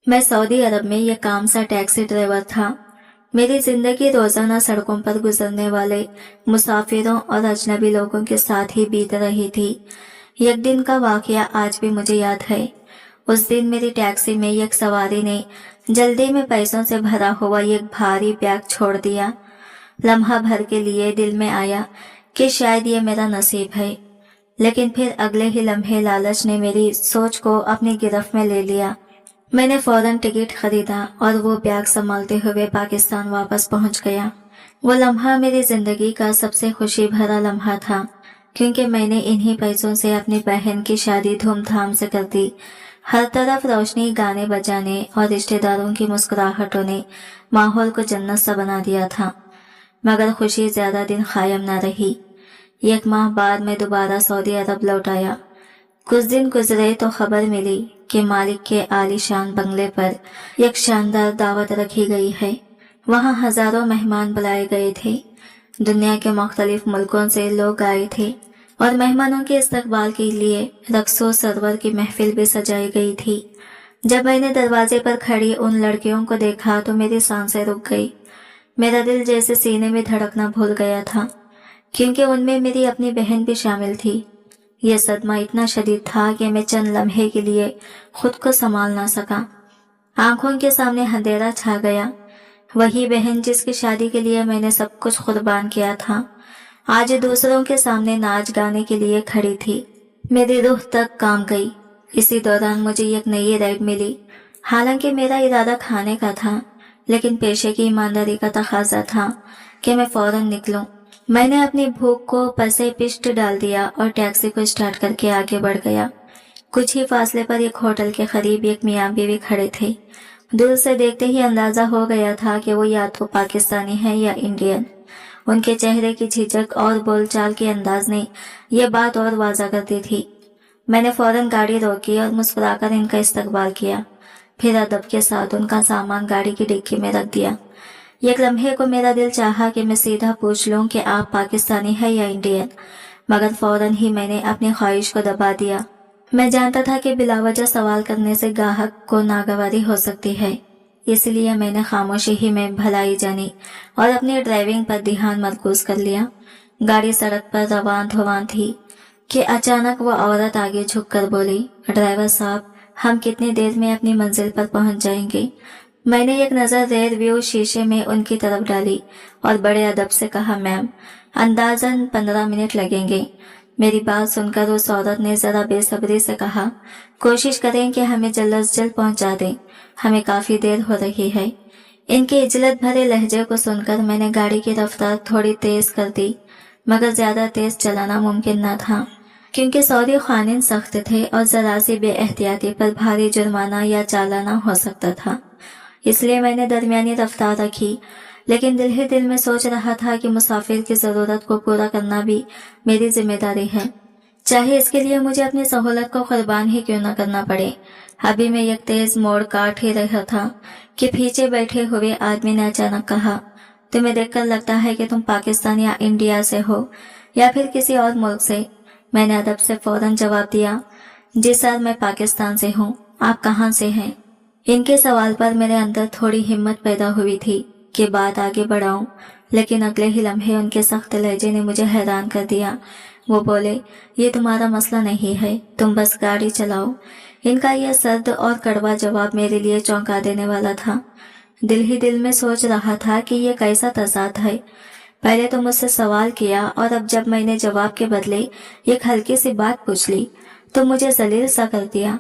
मैं सऊदी अरब में एक काम सा टैक्सी ड्राइवर था। मेरी जिंदगी रोजाना सड़कों पर गुजरने वाले मुसाफिरों और अजनबी लोगों के साथ ही बीत रही थी। एक दिन का वाकया आज भी मुझे याद है। उस दिन मेरी टैक्सी में एक सवारी ने जल्दी में पैसों से भरा हुआ एक भारी बैग छोड़ दिया। लम्हा भर के लिए दिल में आया कि शायद ये मेरा नसीब है, लेकिन फिर अगले ही लम्हे लालच ने मेरी सोच को अपनी गिरफ्त में ले लिया। मैंने फौरन टिकट खरीदा और वो बैग संभालते हुए पाकिस्तान वापस पहुंच गया। वो लम्हा मेरी जिंदगी का सबसे खुशी भरा लम्हा था, क्योंकि मैंने इन्हीं पैसों से अपनी बहन की शादी धूमधाम से कर दी। हर तरफ रोशनी, गाने बजाने और रिश्तेदारों की मुस्कुराहटों ने माहौल को जन्नत सा बना दिया था। मगर खुशी ज्यादा दिन कायम न रही। 1 माह बाद मैं दोबारा सऊदी अरब लौट आया। कुछ दिन गुजरे तो खबर मिली कि मालिक के आलीशान बंगले पर एक शानदार दावत रखी गई है। वहां हजारों मेहमान बुलाए गए थे। दुनिया के मुख्तलिफ मुल्कों से लोग आए थे और मेहमानों के इस्तकबाल के लिए रक्सो सरवर की महफिल भी सजाई गई थी। जब मैंने दरवाजे पर खड़ी उन लड़कियों को देखा तो मेरी सांसें रुक गई। मेरा दिल जैसे सीने में धड़कना भूल गया था, क्योंकि उनमें मेरी अपनी बहन भी शामिल थी। यह सदमा इतना शदीद था कि मैं चंद लम्हे के लिए खुद को संभाल ना सका। आंखों के सामने अंधेरा छा गया। वही बहन जिसकी शादी के लिए मैंने सब कुछ कुर्बान किया था, आज दूसरों के सामने नाच गाने के लिए खड़ी थी। मेरी रूह तक काम गई। इसी दौरान मुझे एक नई राइड मिली। हालांकि मेरा इरादा खाने का था, लेकिन पेशे की ईमानदारी का तकाजा था कि मैं फौरन निकलूं। मैंने अपनी भूख को पसे पिष्ट डाल दिया और टैक्सी को स्टार्ट करके आगे बढ़ गया। कुछ ही फासले पर एक होटल के करीब एक मियां बीवी खड़े थे। दूर से देखते ही अंदाजा हो गया था कि वो या तो पाकिस्तानी है या इंडियन। उनके चेहरे की झिझक और बोलचाल के अंदाज ने यह बात और वाज़ा कर दी थी। मैंने फौरन गाड़ी रोकी और मुस्कुराकर इनका इस्तकबाल किया। फिर अदब के साथ उनका सामान गाड़ी की डिक्की में रख दिया। एक लम्हे को मेरा दिल चाहा कि मैं सीधा पूछ लूं कि आप पाकिस्तानी है या इंडियन, मगर फौरन ही मैंने अपनी ख्वाहिश को दबा दिया। मैं जानता था कि बिलावजह सवाल करने से ग्राहक को नागवारी हो सकती है, इसलिए मैंने खामोशी ही में भलाई जानी और अपनी ड्राइविंग पर ध्यान मरकूज कर लिया। गाड़ी सड़क पर रवान धवान थी कि अचानक वो औरत आगे झुककर बोली, ड्राइवर साहब, हम कितनी देर में अपनी मंजिल पर पहुंच जाएंगे? मैंने एक नज़र रेयर व्यू शीशे में उनकी तरफ डाली और बड़े अदब से कहा, मैम, अंदाजन 15 मिनट लगेंगे। मेरी बात सुनकर उस औरत ने जरा बेसब्री से कहा, कोशिश करें कि हमें जल्द अज जल्द पहुंचा दें, हमें काफी देर हो रही है। इनके इजलत भरे लहजे को सुनकर मैंने गाड़ी की रफ्तार थोड़ी तेज कर दी, मगर ज्यादा तेज चलाना मुमकिन न था, क्योंकि सऊदी कानून सख्त थे और जरा सी बेएहतियाती पर भारी जुर्माना या चालाना हो सकता था। इसलिए मैंने दरमियानी रफ्तार रखी, लेकिन दिल ही दिल में सोच रहा था कि मुसाफिर की जरूरत को पूरा करना भी मेरी जिम्मेदारी है, चाहे इसके लिए मुझे अपनी सहूलत को कुर्बान ही क्यों न करना पड़े। अभी मैं एक तेज मोड़ काट ही रहा था कि पीछे बैठे हुए आदमी ने अचानक कहा, तुम्हें देखकर लगता है कि तुम पाकिस्तान या इंडिया से हो या फिर किसी और मुल्क से। मैंने अदब से फौरन जवाब दिया, जी सर, मैं पाकिस्तान से हूँ। आप कहाँ से हैं? इनके सवाल पर मेरे अंदर थोड़ी हिम्मत पैदा हुई थी कि बात आगे बढ़ाऊं, लेकिन अगले ही लम्हे उनके सख्त लहजे ने मुझे हैरान कर दिया। वो बोले, ये तुम्हारा मसला नहीं है, तुम बस गाड़ी चलाओ। इनका यह सर्द और कड़वा जवाब मेरे लिए चौंका देने वाला था। दिल ही दिल में सोच रहा था कि यह कैसा तज़ाद है। पहले तो मुझसे सवाल किया और अब जब मैंने जवाब के बदले एक हल्की सी बात पूछ ली तो मुझे जलील सा कर दिया।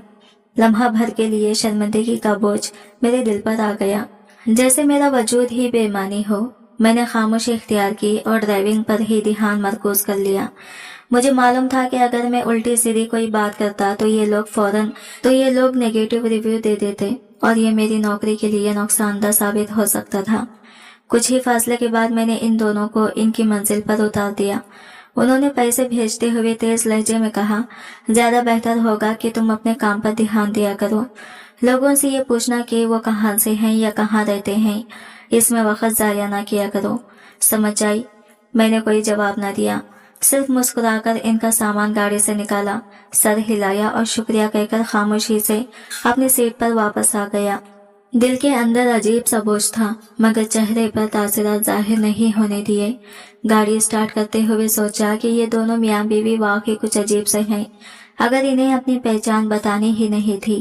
लम्हा भर के लिए शर्मिंदगी का बोझ मेरे दिल पर आ गया, जैसे मेरा वजूद ही बेईमानी हो। मैंने खामोशी इख्तियार की और ड्राइविंग पर ही ध्यान मरकूज कर लिया। मुझे मालूम था कि अगर मैं उल्टी सीधी कोई बात करता तो ये लोग नेगेटिव रिव्यू दे देते और ये मेरी नौकरी के लिए नुकसानदा साबित हो सकता था। कुछ ही फासले के बाद मैंने इन दोनों को इनकी मंजिल पर उतार दिया। उन्होंने पैसे भेजते हुए तेज लहजे में कहा, ज्यादा बेहतर होगा कि तुम अपने काम पर ध्यान दिया करो। लोगों से ये पूछना कि वो कहाँ से हैं या कहाँ रहते हैं, इसमें वक्त जाया ना किया करो, समझ आई? मैंने कोई जवाब ना दिया, सिर्फ मुस्कुराकर इनका सामान गाड़ी से निकाला, सर हिलाया और शुक्रिया कहकर खामोशी से अपनी सीट पर वापस आ गया। दिल के अंदर अजीब सा बोझ था, मगर चेहरे पर तासुरात जाहिर नहीं होने दिए। गाड़ी स्टार्ट करते हुए सोचा कि ये दोनों मियाँ बीवी वाकई कुछ अजीब से हैं। अगर इन्हें अपनी पहचान बतानी ही नहीं थी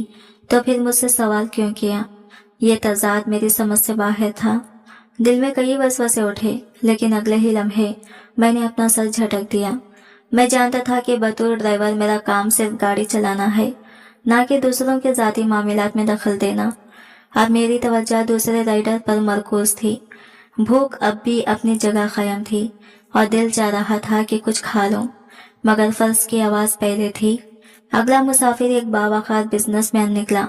तो फिर मुझसे सवाल क्यों किया? ये तजाद मेरी समझ से बाहर था। दिल में कई वसवसे उठे, लेकिन अगले ही लम्हे मैंने अपना सर झटक दिया। मैं जानता था कि बतौर ड्राइवर मेरा काम सिर्फ गाड़ी चलाना है, ना कि दूसरों के जाती मामलात में दखल देना। अब मेरी तवज्जो दूसरे राइडर पर मरकूज थी। भूख अब भी अपनी जगह कायम थी और दिल चाह रहा था कि कुछ खा लूं, मगर फर्ज की आवाज पहले थी। अगला मुसाफिर एक बावकार बिजनेसमैन निकला।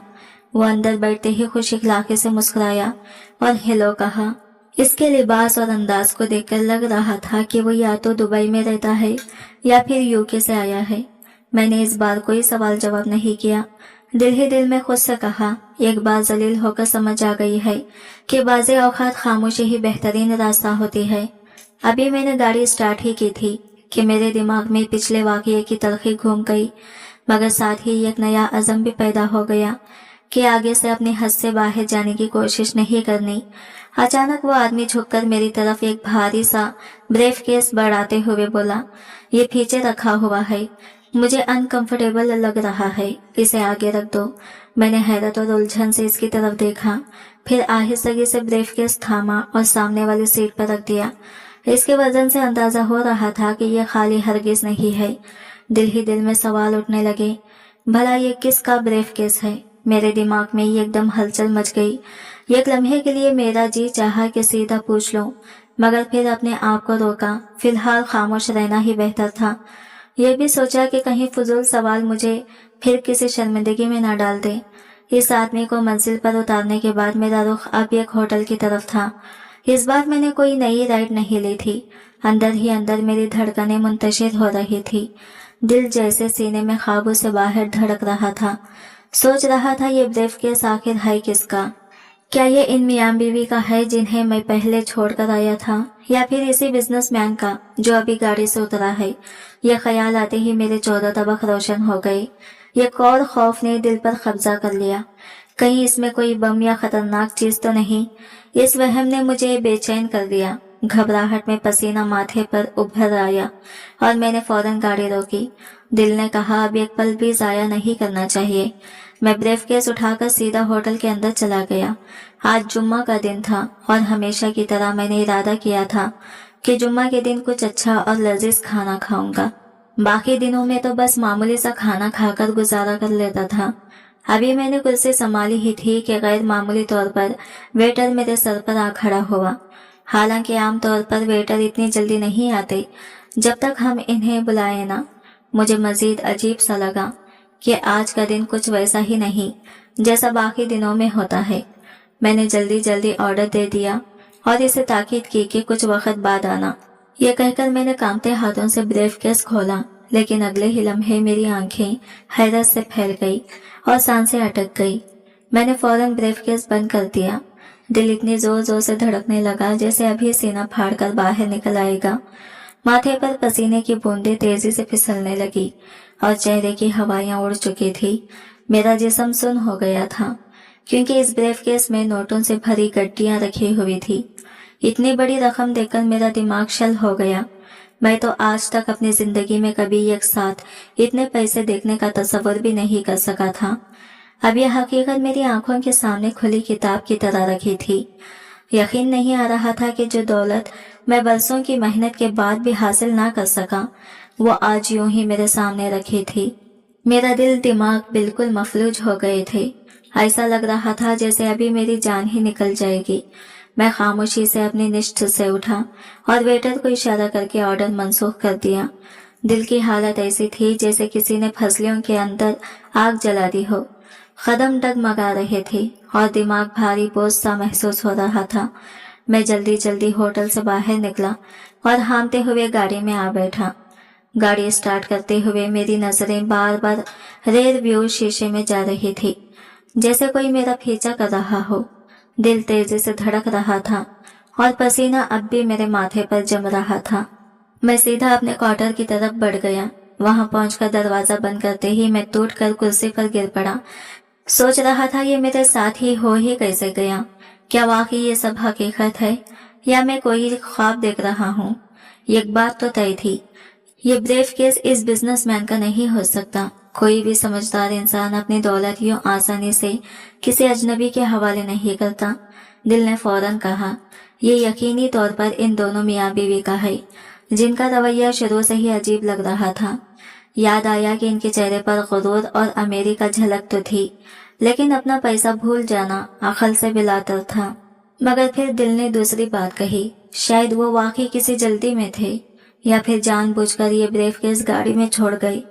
वो अंदर बैठते ही खुश इखलाकी से मुस्कुराया और हेलो कहा। इसके लिबास और अंदाज को देखकर लग रहा था कि वो या तो दुबई में रहता है या फिर यूके से आया है। मैंने इस बार कोई सवाल जवाब नहीं किया। दिल ही दिल में खुद से कहा, एक बार जलील होकर समझ आ गई है कि बाज़े औक़ात खामोशी ही बेहतरीन रास्ता होती है। अभी मैंने गाड़ी स्टार्ट ही की थी कि मेरे दिमाग में पिछले वाक़ये की तलखी घूम गई, मगर साथ ही एक नया अज़म भी पैदा हो गया कि आगे से अपने हद से बाहर जाने की कोशिश नहीं करनी। अचानक वो आदमी झुककर मेरी तरफ एक भारी सा ब्रीफ केस बढ़ाते हुए बोला, ये पीछे रखा हुआ है, मुझे अनकंफर्टेबल लग रहा है, इसे आगे रख दो। मैंने हैरत और उलझन से इसकी तरफ देखा, फिर आहिस्तगी से ब्रीफ केस थामा और सामने वाली सीट पर रख दिया। इसके वजन से अंदाजा हो रहा था कि यह खाली हरगिज नहीं है। दिल ही दिल में सवाल उठने लगे, भला ये किसका ब्रीफ केस है? मेरे दिमाग में ही एकदम हलचल मच गई। एक लम्हे के लिए मेरा जी चाहा कि सीधा पूछ लूं, मगर फिर अपने आप को रोका। फिलहाल खामोश रहना ही बेहतर था। यह भी सोचा कि कहीं फजूल सवाल मुझे फिर किसी शर्मिंदगी में न डाल दे। इस आदमी को मंजिल पर उतारने के बाद मेरा रुख अब एक होटल की तरफ था। इस बार मैंने कोई नई राइड नहीं ली थी। अंदर ही अंदर मेरी धड़कनें मुंतशिर हो रही थी। दिल जैसे सीने में काबू से बाहर धड़क रहा था। सोच रहा था, ये ब्रीफ केस आखिर है किसका? क्या ये इन मियाँ बीवी का है जिन्हें मैं पहले छोड़कर आया था, या फिर इसी बिजनेसमैन का जो अभी गाड़ी से उतरा है? यह ख्याल आते ही मेरे 14 तबक रोशन हो गए। एक और खौफ ने दिल पर कब्जा कर लिया। कहीं इसमें कोई बम या खतरनाक चीज तो नहीं? इस वहम ने मुझे बेचैन कर दिया। घबराहट में पसीना माथे पर उभर आया और मैंने फौरन गाड़ी रोकी। दिल ने कहा, अब एक पल भी जाया नहीं करना चाहिए। मैं ब्रीफ केस उठाकर सीधा होटल के अंदर चला गया। आज जुम्मा का दिन था और हमेशा की तरह मैंने इरादा किया था कि जुम्मा के दिन कुछ अच्छा और लजीज खाना खाऊंगा। बाकी दिनों में तो बस मामूली सा खाना खाकर गुजारा कर लेता था। अभी मैंने कुर्सी संभाली ही थी कि गैर मामूली तौर पर वेटर मेरे सर पर आ खड़ा हुआ। हालांकि आम तौर पर वेटर इतनी जल्दी नहीं आते जब तक हम इन्हें बुलाए ना। मुझे मजीद अजीब सा लगा कि आज का दिन कुछ वैसा ही नहीं जैसा बाकी दिनों में होता है। मैंने जल्दी जल्दी ऑर्डर दे दिया और इसे ताकीद की कि कुछ वक्त बाद आना। यह कहकर मैंने कांपते हाथों से ब्रीफ केस खोला, लेकिन अगले ही लम्हे मेरी आंखें हैरत से फैल गई और सांसें अटक गई। मैंने फौरन ब्रीफ केस बंद कर दिया। दिल इतनी जोर जोर से धड़कने लगा जैसे अभी सीना फाड़कर बाहर निकल आएगा। माथे पर पसीने की बूंदें तेजी से फिसलने लगी और चेहरे की हवाइयां उड़ चुकी थी। मेरा जिस्म सुन्न हो गया था, क्योंकि इस ब्रीफ केस में नोटों से भरी गड्डियां रखी हुई थी। इतनी बड़ी रकम देखकर मेरा दिमाग शल हो गया। मैं तो आज तक अपनी जिंदगी में कभी एक साथ इतने पैसे देखने का तस्वर भी नहीं कर सका था। अब यह हकीकत मेरी आंखों के सामने खुली किताब की तरह रखी थी। यकीन नहीं आ रहा था कि जो दौलत मैं बरसों की मेहनत के बाद भी हासिल ना कर सका, वो आज यूं ही मेरे सामने रखी थी। मेरा दिल दिमाग बिल्कुल मफलूज हो गए थे। ऐसा लग रहा था जैसे अभी मेरी जान ही निकल जाएगी। मैं खामोशी से अपनी निश्च से उठा और वेटर को इशारा करके ऑर्डर मंसूख कर दिया। दिल की हालत ऐसी थी जैसे किसी ने फसलियों के अंदर आग जला दी हो। कदम डगमगा रहे थे और दिमाग भारी बोझ सा महसूस हो रहा था। मैं जल्दी जल्दी होटल से बाहर निकला और हांफते हुए गाड़ी में आ बैठा। गाड़ी स्टार्ट करते हुए मेरी नजरें बार बार रेयर व्यू शीशे में जा रही थी, जैसे कोई मेरा पीछा कर रहा हो। दिल तेजी से धड़क रहा था और पसीना अब भी मेरे माथे पर जम रहा था। मैं सीधा अपने क्वार्टर की तरफ बढ़ गया। वहां पहुंचकर दरवाजा बंद करते ही मैं टूट कर कुर्सी पर गिर पड़ा। सोच रहा था ये मेरे साथ ही कैसे गया। क्या वाकई ये सब हकीकत है या मैं कोई ख्वाब देख रहा हूँ। एक बात तो तय थी, ये ब्रीफ केस इस बिजनेसमैन का नहीं हो सकता। कोई भी समझदार इंसान अपनी दौलत यूं आसानी से किसी अजनबी के हवाले नहीं करता। दिल ने फौरन कहा, ये यकीनी तौर पर इन दोनों मियाँ बीवी का है, जिनका रवैया शुरू से ही अजीब लग रहा था। याद आया कि इनके चेहरे पर गुरूर और अमीरी का झलक तो थी, लेकिन अपना पैसा भूल जाना अकल से बिलातर था। मगर फिर दिल ने दूसरी बात कही, शायद वो वाकई किसी जल्दी में थे या फिर जानबूझकर ये ब्रीफकेस गाड़ी में छोड़ गई।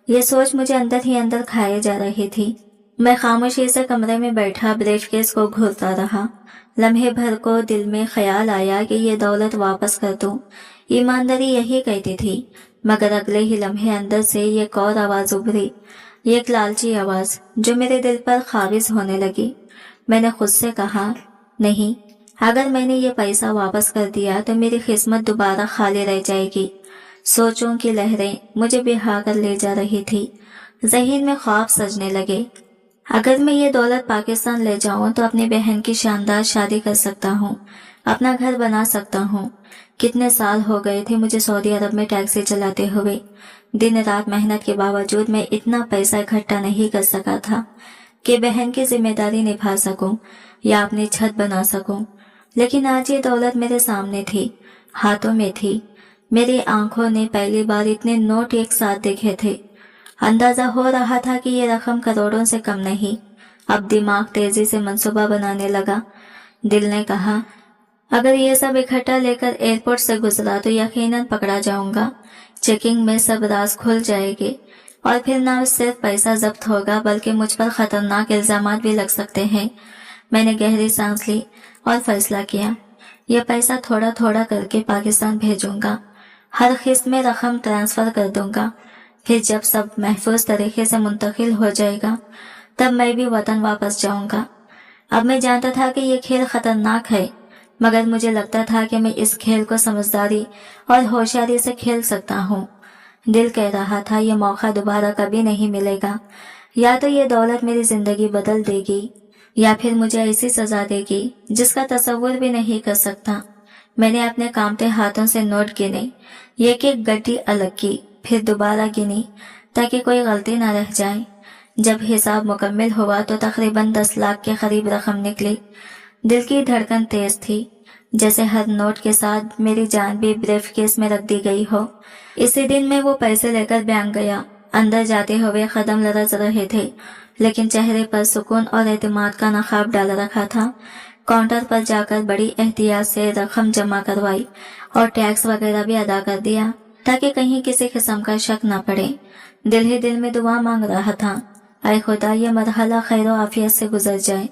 ये सोच मुझे अंदर ही अंदर खाए जा रही थी। मैं खामोशी से कमरे में बैठा ब्रीफकेस को घूरता रहा। लम्हे भर को दिल में ख्याल आया कि ये दौलत वापस कर दूं। ईमानदारी यही कहती थी, मगर अगले ही लम्हे अंदर से एक और आवाज उभरी, एक लालची आवाज जो मेरे दिल पर काबिज होने लगी। मैंने खुद से कहा, नहीं, अगर मैंने ये पैसा वापस कर दिया तो मेरी किस्मत दोबारा खाली रह जाएगी। सोचों की लहरें मुझे बिहा कर ले जा रही थी। ज़हन में ख्वाब सजने लगे। अगर मैं ये दौलत पाकिस्तान ले जाऊं तो अपनी बहन की शानदार शादी कर सकता हूं, अपना घर बना सकता हूं। कितने साल हो गए थे मुझे सऊदी अरब में टैक्सी चलाते हुए। दिन रात मेहनत के बावजूद मैं इतना पैसा इकट्ठा नहीं कर सका था कि बहन की जिम्मेदारी निभा सकूं या अपनी छत बना सकूं। लेकिन आज ये दौलत मेरे सामने थी, हाथों में थी। मेरी आंखों ने पहली बार इतने नोट एक साथ देखे थे। अंदाजा हो रहा था कि ये रकम करोड़ों से कम नहीं। अब दिमाग तेजी से मंसूबा बनाने लगा। दिल ने कहा, अगर ये सब इकट्ठा लेकर एयरपोर्ट से गुजरा तो यकीनन पकड़ा जाऊंगा। चेकिंग में सब राज खुल जाएंगे और फिर न सिर्फ पैसा जब्त होगा बल्कि मुझ पर खतरनाक इल्जामात भी लग सकते हैं। मैंने गहरी सांस ली और फैसला किया, यह पैसा थोड़ा थोड़ा करके पाकिस्तान भेजूंगा। हर किस्त में रकम ट्रांसफर कर दूंगा। फिर जब सब महफूज तरीके से मुंतकिल हो जाएगा तब मैं भी वतन वापस जाऊंगा। अब मैं जानता था कि ये खेल खतरनाक है, मगर मुझे लगता था कि मैं इस खेल को समझदारी और होशियारी से खेल सकता हूँ। दिल कह रहा था ये मौका दोबारा कभी नहीं मिलेगा। या तो ये दौलत मेरी जिंदगी बदल देगी या फिर मुझे ऐसी सजा देगी जिसका तस्वुर भी नहीं कर सकता। मैंने अपने कांपते हाथों से नोट गिने, एक एक गड्डी अलग की, फिर दोबारा गिनी ताकि कोई गलती न रह जाए। जब हिसाब मुकम्मल हुआ तो तकरीबन 10 लाख के करीब रकम निकली। दिल की धड़कन तेज थी, जैसे हर नोट के साथ मेरी जान भी ब्रीफकेस में रख दी गई हो। इसी दिन मैं वो पैसे लेकर बैंक गया। अंदर जाते हुए कदम लरज रहे थे, लेकिन चेहरे पर सुकून और एतमाद का नकाब डाल रखा था। काउंटर पर जाकर बड़ी एहतियात से रकम जमा करवाई और टैक्स वगैरह भी अदा कर दिया ताकि कहीं किसी किस्म का शक न पड़े। दिल ही दिल में दुआ मांग रहा था, ऐ खुदा ये मरहला खैर आफियत से गुजर जाए।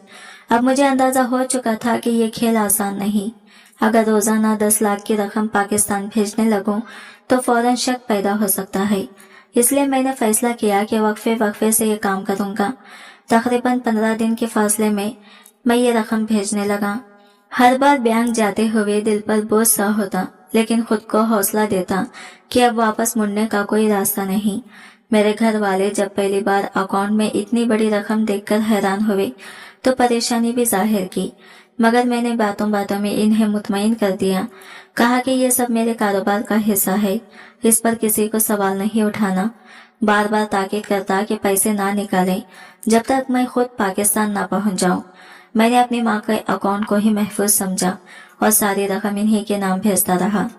अब मुझे अंदाजा हो चुका था कि ये खेल आसान नहीं। अगर रोजाना 10 लाख की रकम पाकिस्तान भेजने लगूं तो फौरन शक पैदा हो सकता है। इसलिए मैंने फैसला किया कि वक्फे से ये काम करूंगा। तकरीबन 15 दिन के फासले में मैं ये रकम भेजने लगा। हर बार बैंक जाते हुए दिल पर बोझ सा होता, लेकिन खुद को हौसला देता कि अब वापस मुड़ने का कोई रास्ता नहीं। मेरे घर वाले जब पहली बार अकाउंट में इतनी बड़ी रकम देखकर हैरान हुए तो परेशानी भी जाहिर की, मगर मैंने बातों बातों में इन्हें मुतमईन कर दिया। कहा कि ये सब मेरे कारोबार का हिस्सा है, इस पर किसी को सवाल नहीं उठाना। बार बार ताकीद करता कि पैसे ना निकालें जब तक मैं खुद पाकिस्तान ना पहुंच जाऊं। मैंने अपनी माँ के अकाउंट को ही महफूज समझा और सारी रकम इन्हीं के नाम भेजता रहा।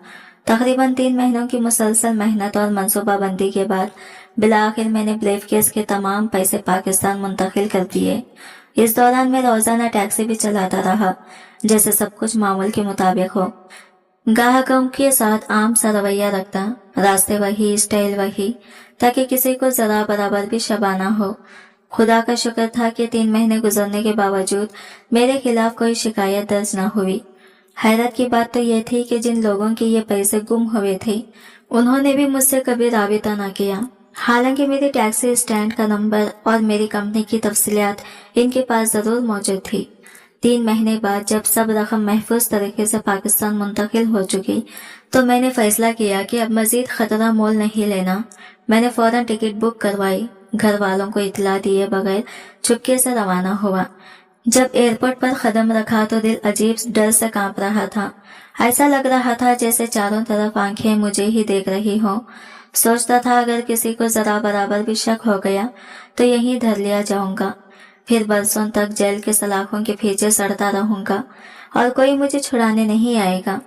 तकरीबन 3 महीनों की मुसलसल मेहनत और मंसूबाबंदी के बाद बिलाखिर मैंने ब्रीफकेस के तमाम पैसे पाकिस्तान मुंतकिल कर दिए। इस दौरान मैं रोजाना टैक्सी भी चलाता रहा, जैसे सब कुछ मामूल के मुताबिक हो। ग्राहकों के साथ आम सा रवैया रखता, रास्ते वही, स्टाइल वही, ताकि किसी को जरा बराबर भी शबाना हो। खुदा का शुक्र था कि 3 महीने गुजरने के बावजूद मेरे खिलाफ कोई शिकायत दर्ज न हुई। हैरत की बात तो यह थी कि जिन लोगों के ये पैसे गुम हुए थे उन्होंने भी मुझसे कभी राबिता न किया। हालांकि मेरी टैक्सी स्टैंड का नंबर और मेरी कंपनी की तफसीलात इनके पास जरूर मौजूद थी। 3 महीने बाद जब सब रकम महफूज तरीके से पाकिस्तान मुंतकिल हो चुकी तो मैंने फैसला किया कि अब मजीद खतरा मोल नहीं लेना। मैंने फौरन टिकट बुक करवाई घर वालों को इत्तला दिए बगैर चुपके से रवाना हुआ। जब एयरपोर्ट पर कदम रखा तो दिल अजीब डर से कांप रहा था। ऐसा लग रहा था जैसे चारों तरफ आंखें मुझे ही देख रही हो। सोचता था अगर किसी को जरा बराबर भी शक हो गया तो यहीं धर लिया जाऊंगा, फिर बरसों तक जेल के सलाखों के पीछे सड़ता रहूंगा और कोई मुझे छुड़ाने नहीं आएगा।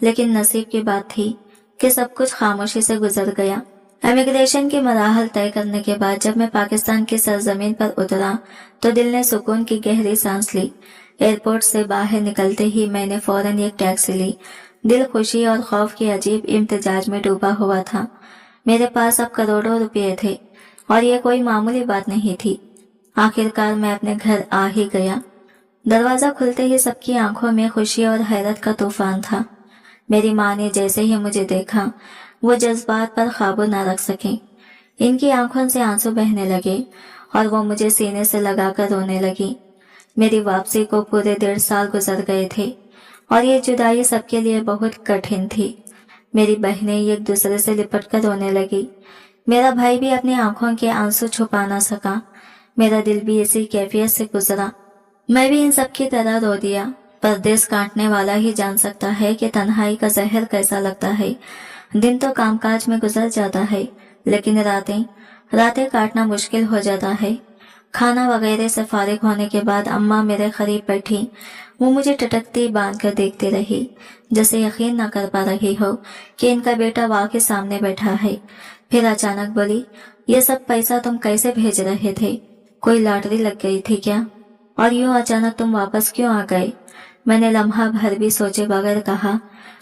लेकिन नसीब की बात थी कि सब कुछ खामोशी से गुजर गया। इमिग्रेशन के मराहल तय करने के बाद जब मैं पाकिस्तान की सरजमीन पर उतरा तो दिल ने सुकून की गहरी सांस ली। एयरपोर्ट से बाहर निकलते ही मैंने फौरन एक टैक्सी ली। दिल खुशी और खौफ के अजीब इम्तिजाज में डूबा हुआ था। मेरे पास अब करोड़ों रुपये थे और ये कोई मामूली बात नहीं थी। आखिरकार मैं अपने घर आ ही गया। दरवाजा खुलते ही सबकी आंखों में खुशी और हैरत का तूफान था। मेरी माँ ने जैसे ही मुझे देखा वो जज्बात पर काबू न रख सके। इनकी आंखों से आंसू बहने लगे और वो मुझे सीने से लगाकर रोने लगी। मेरी वापसी को पूरे 1.5 साल गुजर गए थे और ये जुदाई सबके लिए बहुत कठिन थी। मेरी बहनें एक दूसरे से लिपट कर रोने लगी। मेरा भाई भी अपनी आंखों के आंसू छुपा ना सका। मेरा दिल भी इसी कैफियत से गुजरा। मैं भी इन सब की तरह रो दिया। परदेश काटने वाला ही जान सकता है कि तन्हाई का जहर कैसा लगता है। दिन तो कामकाज में गुजर जाता है, लेकिन रातें काटना मुश्किल हो जाता है। खाना वगैरह से फारिग होने के बाद अम्मा मेरे करीब बैठी। वो मुझे टटकती बांध कर देखती रही, जैसे यकीन न कर पा रही हो कि इनका बेटा वाकई सामने बैठा है। फिर अचानक बोली, ये सब पैसा तुम कैसे भेज रहे थे? कोई लॉटरी लग गई थी क्या? और यूं अचानक तुम वापस क्यों आ गए? मैंने लम्हा भर भी सोचे बगैर कहा,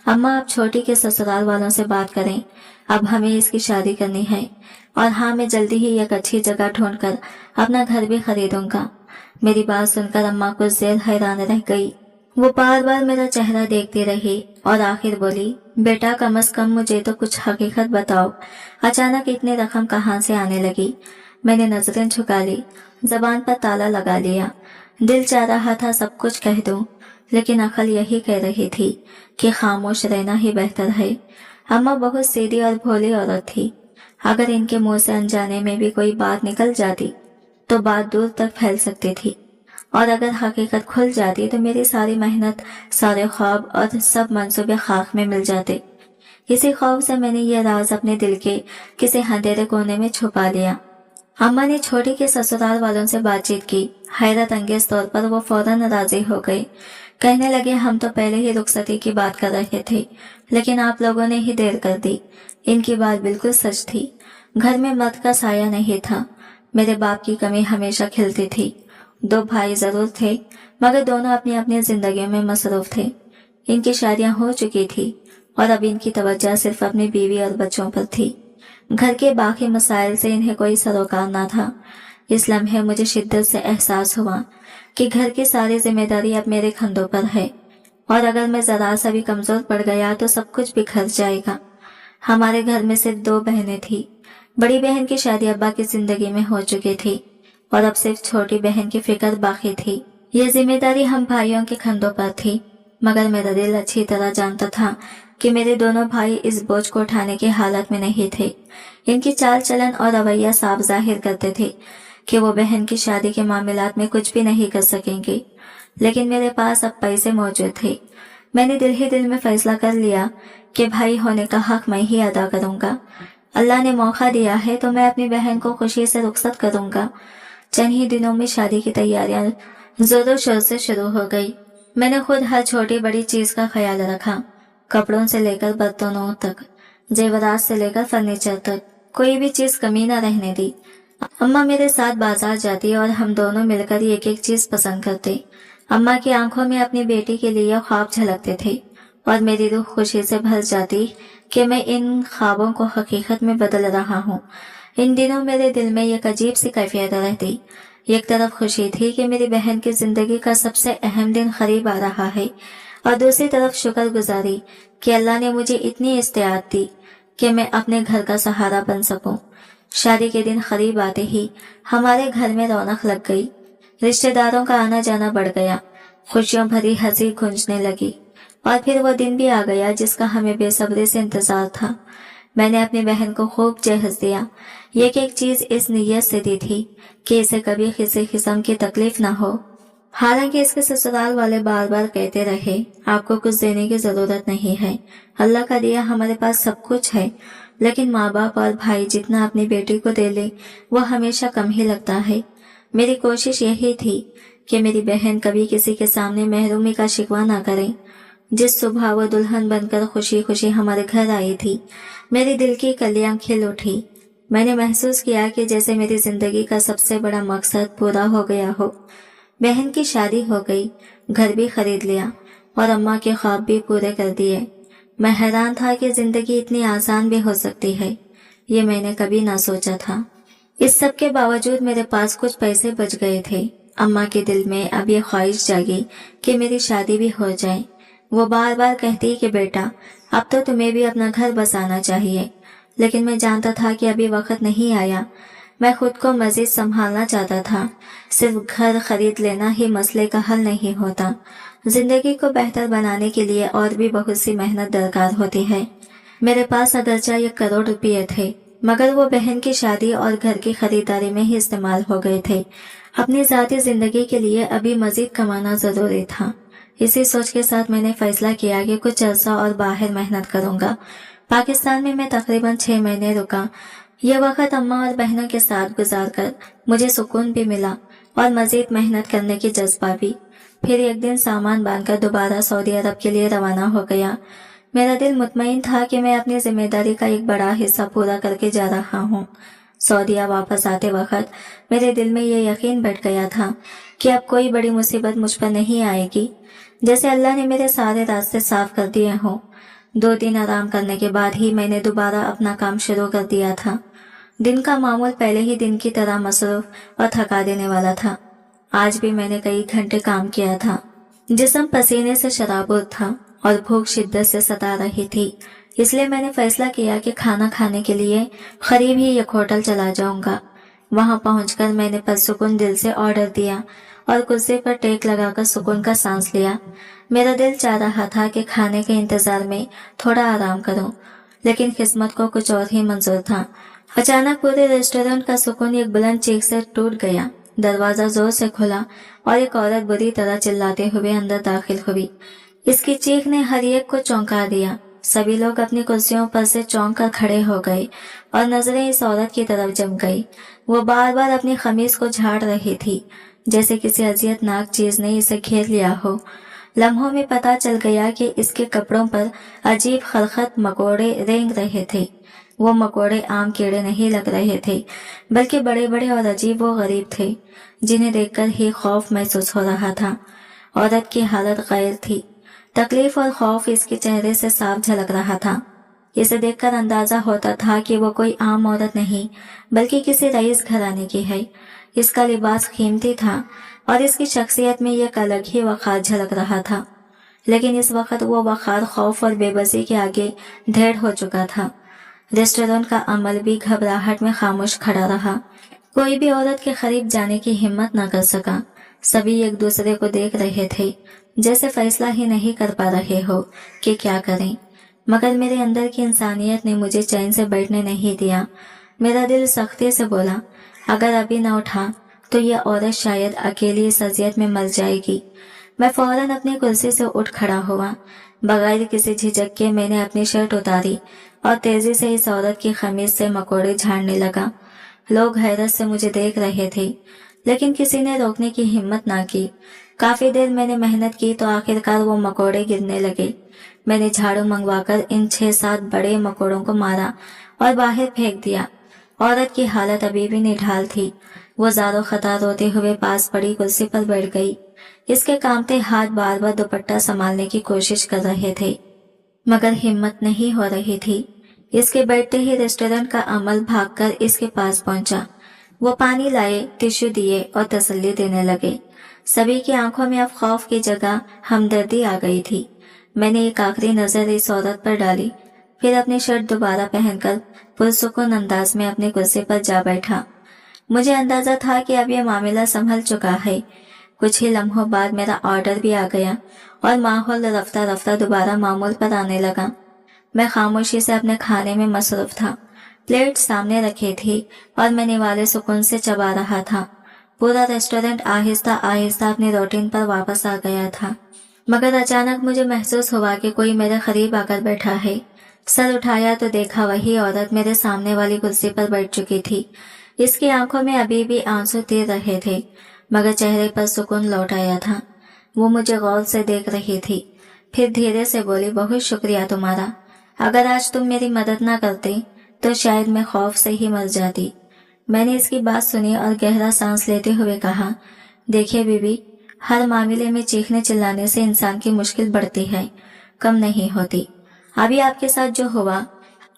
अम्मा आप छोटी के ससुराल वालों से बात करें। अब हमें इसकी शादी करनी है और हाँ, मैं जल्दी ही एक अच्छी जगह ढूंढकर अपना घर भी खरीदूंगा। मेरी बात सुनकर अम्मा कुछ देर हैरान रह गई। वो बार बार मेरा चेहरा देखती रही और आखिर बोली, बेटा कम से कम मुझे तो कुछ हकीकत बताओ। अचानक इतनी रकम कहाँ से आने लगी? मैंने नजरें झुका ली, जबान पर ताला लगा लिया। दिल चाह रहा था सब कुछ कह दूं, लेकिन अकल यही कह रही थी कि खामोश रहना ही बेहतर है। अम्मा बहुत सीधी और भोली औरत थी। अगर इनके मुंह से अनजाने में भी कोई बात निकल जाती तो बात दूर तक फैल सकती थी, और अगर हकीकत खुल जाती तो मेरी सारी मेहनत, सारे ख्वाब और सब मंसूबे खाक में मिल जाते। इसी खौफ से मैंने यह राज अपने दिल के किसी अंधेरे कोने में छुपा लिया। अम्मा ने छोटी के ससुराल वालों से बातचीत की। हैरत अंगेज तौर पर वो फौरन राजी हो गए। कहने लगे, हम तो पहले ही रुखसती की बात कर रहे थे, लेकिन आप लोगों ने ही देर कर दी। इनकी बात बिल्कुल सच थी। घर में मर्द का साया नहीं था। मेरे बाप की कमी हमेशा खिलती थी। 2 भाई जरूर थे, मगर दोनों अपनी अपनी जिंदगी में मसरूफ थे। इनकी शादियां हो चुकी थी और अब इनकी तवज्जो सिर्फ अपनी बीवी और बच्चों पर थी। घर के बाकी मसाइल से इन्हें कोई सरोकार न था। इस लम्हे मुझे शिद्दत से एहसास हुआ कि घर की सारी जिम्मेदारी अब मेरे कंधों पर है, और अगर मैं जरा सा भी कमजोर पड़ गया तो सब कुछ बिखर जाएगा। हमारे घर में सिर्फ 2 बहनें थी। बड़ी बहन की शादी अब्बा की जिंदगी में हो चुकी थी और अब सिर्फ छोटी बहन की फिक्र बाकी थी। ये जिम्मेदारी हम भाइयों के कंधों पर थी, मगर मेरा दिल अच्छी तरह जानता था कि मेरे दोनों भाई इस बोझ को उठाने की हालत में नहीं थे। इनकी चाल चलन और रवैया साफ जाहिर करते थे कि वो बहन की शादी के मामलात में कुछ भी नहीं कर सकेंगे। लेकिन मेरे पास अब पैसे मौजूद थे। मैंने दिल ही दिल में फैसला कर लिया कि भाई होने का हक मैं ही अदा करूंगा। अल्लाह ने मौका दिया है तो मैं अपनी बहन को खुशी से रुखसत करूंगा। चंद ही दिनों में शादी की तैयारियां जोरों शोर से शुरू हो गई। मैंने खुद हर छोटी बड़ी चीज का ख्याल रखा, कपड़ों से लेकर बर्तनों तक, जेवरात से लेकर फर्नीचर तक, कोई भी चीज कमी न रहने दी। अम्मा मेरे साथ बाजार जाती और हम दोनों मिलकर एक एक चीज पसंद करते। अम्मा की आंखों में अपनी बेटी के लिए ख्वाब झलकते थे और मेरी रूह खुशी से भर जाती कि मैं इन ख्वाबों को हकीकत में बदल रहा हूँ। इन दिनों मेरे दिल में एक अजीब सी कैफियत रहती। एक तरफ खुशी थी कि मेरी बहन की जिंदगी का सबसे अहम दिन करीब आ रहा है, और दूसरी तरफ शुक्रगुजारी कि अल्लाह ने मुझे इतनी इस्तिआत दी कि मैं अपने घर का सहारा बन सकूं। शादी के दिन करीब आते ही हमारे घर में रौनक लग गई। रिश्तेदारों का आना जाना बढ़ गया। खुशियों भरी हंसी गूंजने लगी, और फिर वो दिन भी आ गया जिसका हमें बेसब्री से इंतजार था। मैंने अपनी बहन को खूब जहज दिया। एक एक चीज इस नीयत से दी थी कि इसे कभी किसी किस्म की तकलीफ ना हो। हालांकि इसके ससुराल वाले बार बार कहते रहे, आपको कुछ देने की जरूरत नहीं है, अल्लाह का दिया हमारे पास सब कुछ है। लेकिन माँ बाप और भाई जितना अपनी बेटी को दे ले वो हमेशा कम ही लगता है। मेरी कोशिश यही थी कि मेरी बहन कभी किसी के सामने महरूमी का शिकवा ना करे। जिस सुबह वो दुल्हन बनकर खुशी खुशी हमारे घर आई थी, मेरे दिल की कलियां खिल उठी। मैंने महसूस किया कि जैसे मेरी जिंदगी का सबसे बड़ा मकसद पूरा हो गया हो। बहन की शादी हो गई, घर भी खरीद लिया और अम्मा के ख्वाब भी पूरे कर दिए। मैं हैरान था कि जिंदगी इतनी आसान भी हो सकती है, ये मैंने कभी ना सोचा था। इस सब के बावजूद मेरे पास कुछ पैसे बच गए थे। अम्मा के दिल में अब ये ख्वाहिश जागी कि मेरी शादी भी हो जाए। वो बार बार कहती कि बेटा, अब तो तुम्हें भी अपना घर बसाना चाहिए। लेकिन मैं जानता था कि अभी वक्त नहीं आया। मैं खुद को मजीद संभालना चाहता था। सिर्फ घर खरीद लेना ही मसले का हल नहीं होता। जिंदगी को बेहतर बनाने के लिए और भी बहुत सी मेहनत दरकार होती है। मेरे पास अगरचा 1 करोड़ रुपये थे, मगर वो बहन की शादी और घर की खरीदारी में ही इस्तेमाल हो गए थे। अपनी ज़ाती जिंदगी के लिए अभी मजीद कमाना जरूरी था। इसी सोच के साथ मैंने फैसला किया कि कुछ अर्सा और बाहर मेहनत करूंगा। पाकिस्तान में मैं तकरीबन 6 महीने रुका। यह वक्त अम्मा और बहनों के साथ गुजारकर मुझे सुकून भी मिला और मजीद मेहनत करने की जज्बा भी। फिर एक दिन सामान बांधकर दोबारा सऊदी अरब के लिए रवाना हो गया। मेरा दिल मुतमईन था कि मैं अपनी जिम्मेदारी का एक बड़ा हिस्सा पूरा करके जा रहा हूँ। सऊदीया वापस आते वक्त मेरे दिल में ये यकीन बैठ गया था कि अब कोई बड़ी मुसीबत मुझ पर नहीं आएगी, जैसे अल्लाह ने मेरे सारे रास्ते साफ कर दिए हों। 2 दिन आराम करने के बाद ही मैंने दोबारा अपना काम शुरू कर दिया था। दिन का मामूल पहले ही दिन की तरह मसरूफ और थका देने वाला था। आज भी मैंने कई घंटे काम किया था। जिस्म पसीने से शराबुर था और भूख शिद्दत से सता रही थी। इसलिए मैंने फैसला किया कि खाना खाने के लिए करीब ही एक होटल चला जाऊंगा। वहां पहुंचकर मैंने पुरसुकून दिल से ऑर्डर दिया और कुर्सी पर टेक लगाकर सुकून का सांस लिया। मेरा दिल चाह रहा था कि खाने के इंतजार में थोड़ा आराम करूं, लेकिन किस्मत को कुछ और ही मंजूर था। अचानक पूरे रेस्टोरेंट का सुकून एक बुलंद चीख से टूट गया। दरवाजा जोर से खुला और एक औरत बुरी तरह चिल्लाते हुए अंदर दाखिल हुई। इसकी चीख ने हर एक को चौंका दिया। सभी लोग अपनी कुर्सियों पर से चौंक कर खड़े हो गए और नजरें इस औरत की तरफ जम गई। वो बार बार अपनी खमीज को झाड़ रही थी, जैसे किसी अजियतनाक चीज ने इसे घेर लिया हो। लम्हों में पता चल गया कि इसके कपड़ों पर अजीब खलखत मकोड़े रेंग रहे थे। वो मकोड़े आम कीड़े नहीं लग रहे थे, बल्कि बड़े बड़े और अजीब व गरीब थे, जिन्हें देखकर ही खौफ महसूस हो रहा था। औरत की हालत गैर थी। तकलीफ और खौफ इसके चेहरे से साफ झलक रहा था। इसे देखकर अंदाजा होता था कि वो कोई आम औरत नहीं, बल्कि किसी रईस घराने की है। इसका लिबास कीमती था और इसकी शख्सियत में एक अलग ही वक़ार झलक रहा था। लेकिन इस वक्त वो वक़ार खौफ और बेबसी के आगे ढेर हो चुका था। रेस्टोरेंट का अमल भी घबराहट में खामोश खड़ा रहा। कोई भी औरत के करीब जाने की हिम्मत न कर सका। सभी एक दूसरे को देख रहे थे, जैसे फैसला ही नहीं कर पा रहे हो कि क्या करें। मगर मेरे अंदर की इंसानियत ने मुझे चैन से बैठने नहीं दिया। मेरा दिल सख्ती से बोला, अगर अभी न उठा तो यह औरत शायद अकेली इस अजियत में मर जाएगी। मैं फौरन अपनी कुर्सी से उठ खड़ा हुआ। बगैर किसी झिझक के मैंने अपनी शर्ट उतारी और तेजी से इस औरत की खमीज से मकोड़े झाड़ने लगा। लोग हैरत से मुझे देख रहे थे, लेकिन किसी ने रोकने की हिम्मत ना की। काफी देर मैंने मेहनत की तो आखिरकार वो मकोड़े गिरने लगे। मैंने झाड़ू मंगवाकर इन 6-7 बड़े मकोड़ों को मारा और बाहर फेंक दिया। औरत की हालत अभी भी निढाल थी। वो ज़ारो खता रोते हुए पास पड़ी कुर्सी पर बैठ गई। इसके कांपते हाथ बार बार दुपट्टा संभालने की कोशिश कर रहे थे, मगर हिम्मत नहीं हो रही थी। इसके बैठते ही रेस्टोरेंट का अमल भागकर इसके पास पहुंचा। वो पानी लाए, टिश्यू दिए और तसल्ली देने लगे। सभी की आंखों में अब खौफ की जगह हमदर्दी आ गई थी। मैंने एक आखिरी नजर इस औरत पर डाली, फिर अपनी शर्ट दोबारा पहनकर पुरसुकून अंदाज में अपनी कुर्सी पर जा बैठा। मुझे अंदाजा था कि अब यह मामला संभल चुका है। कुछ ही लम्हों बाद मेरा ऑर्डर भी आ गया और माहौल रफ्ता रफ्ता दोबारा मामूल पर आने लगा। मैं खामोशी से अपने खाने में मसरूफ था। प्लेट सामने रखी थी और मैं निवाले सुकून से चबा रहा था। पूरा रेस्टोरेंट आहिस्ता आहिस्ता अपनी रूटीन पर वापस आ गया था, मगर अचानक मुझे महसूस हुआ कि कोई मेरे करीब आकर बैठा है। सर उठाया तो देखा वही औरत मेरे सामने वाली कुर्सी पर बैठ चुकी थी। इसकी आंखों में अभी भी आंसू तीर रहे थे, मगर चेहरे पर सुकून लौट आया था। वो मुझे गौर से देख रही थी, फिर धीरे से बोली, बहुत शुक्रिया तुम्हारा। अगर आज तुम मेरी मदद ना करते तो शायद मैं खौफ से ही मर जाती। मैंने इसकी बात सुनी और गहरा सांस लेते हुए कहा, देखिए बीबी, हर मामले में चीखने चिल्लाने से इंसान की मुश्किल बढ़ती है, कम नहीं होती। अभी आपके साथ जो हुआ,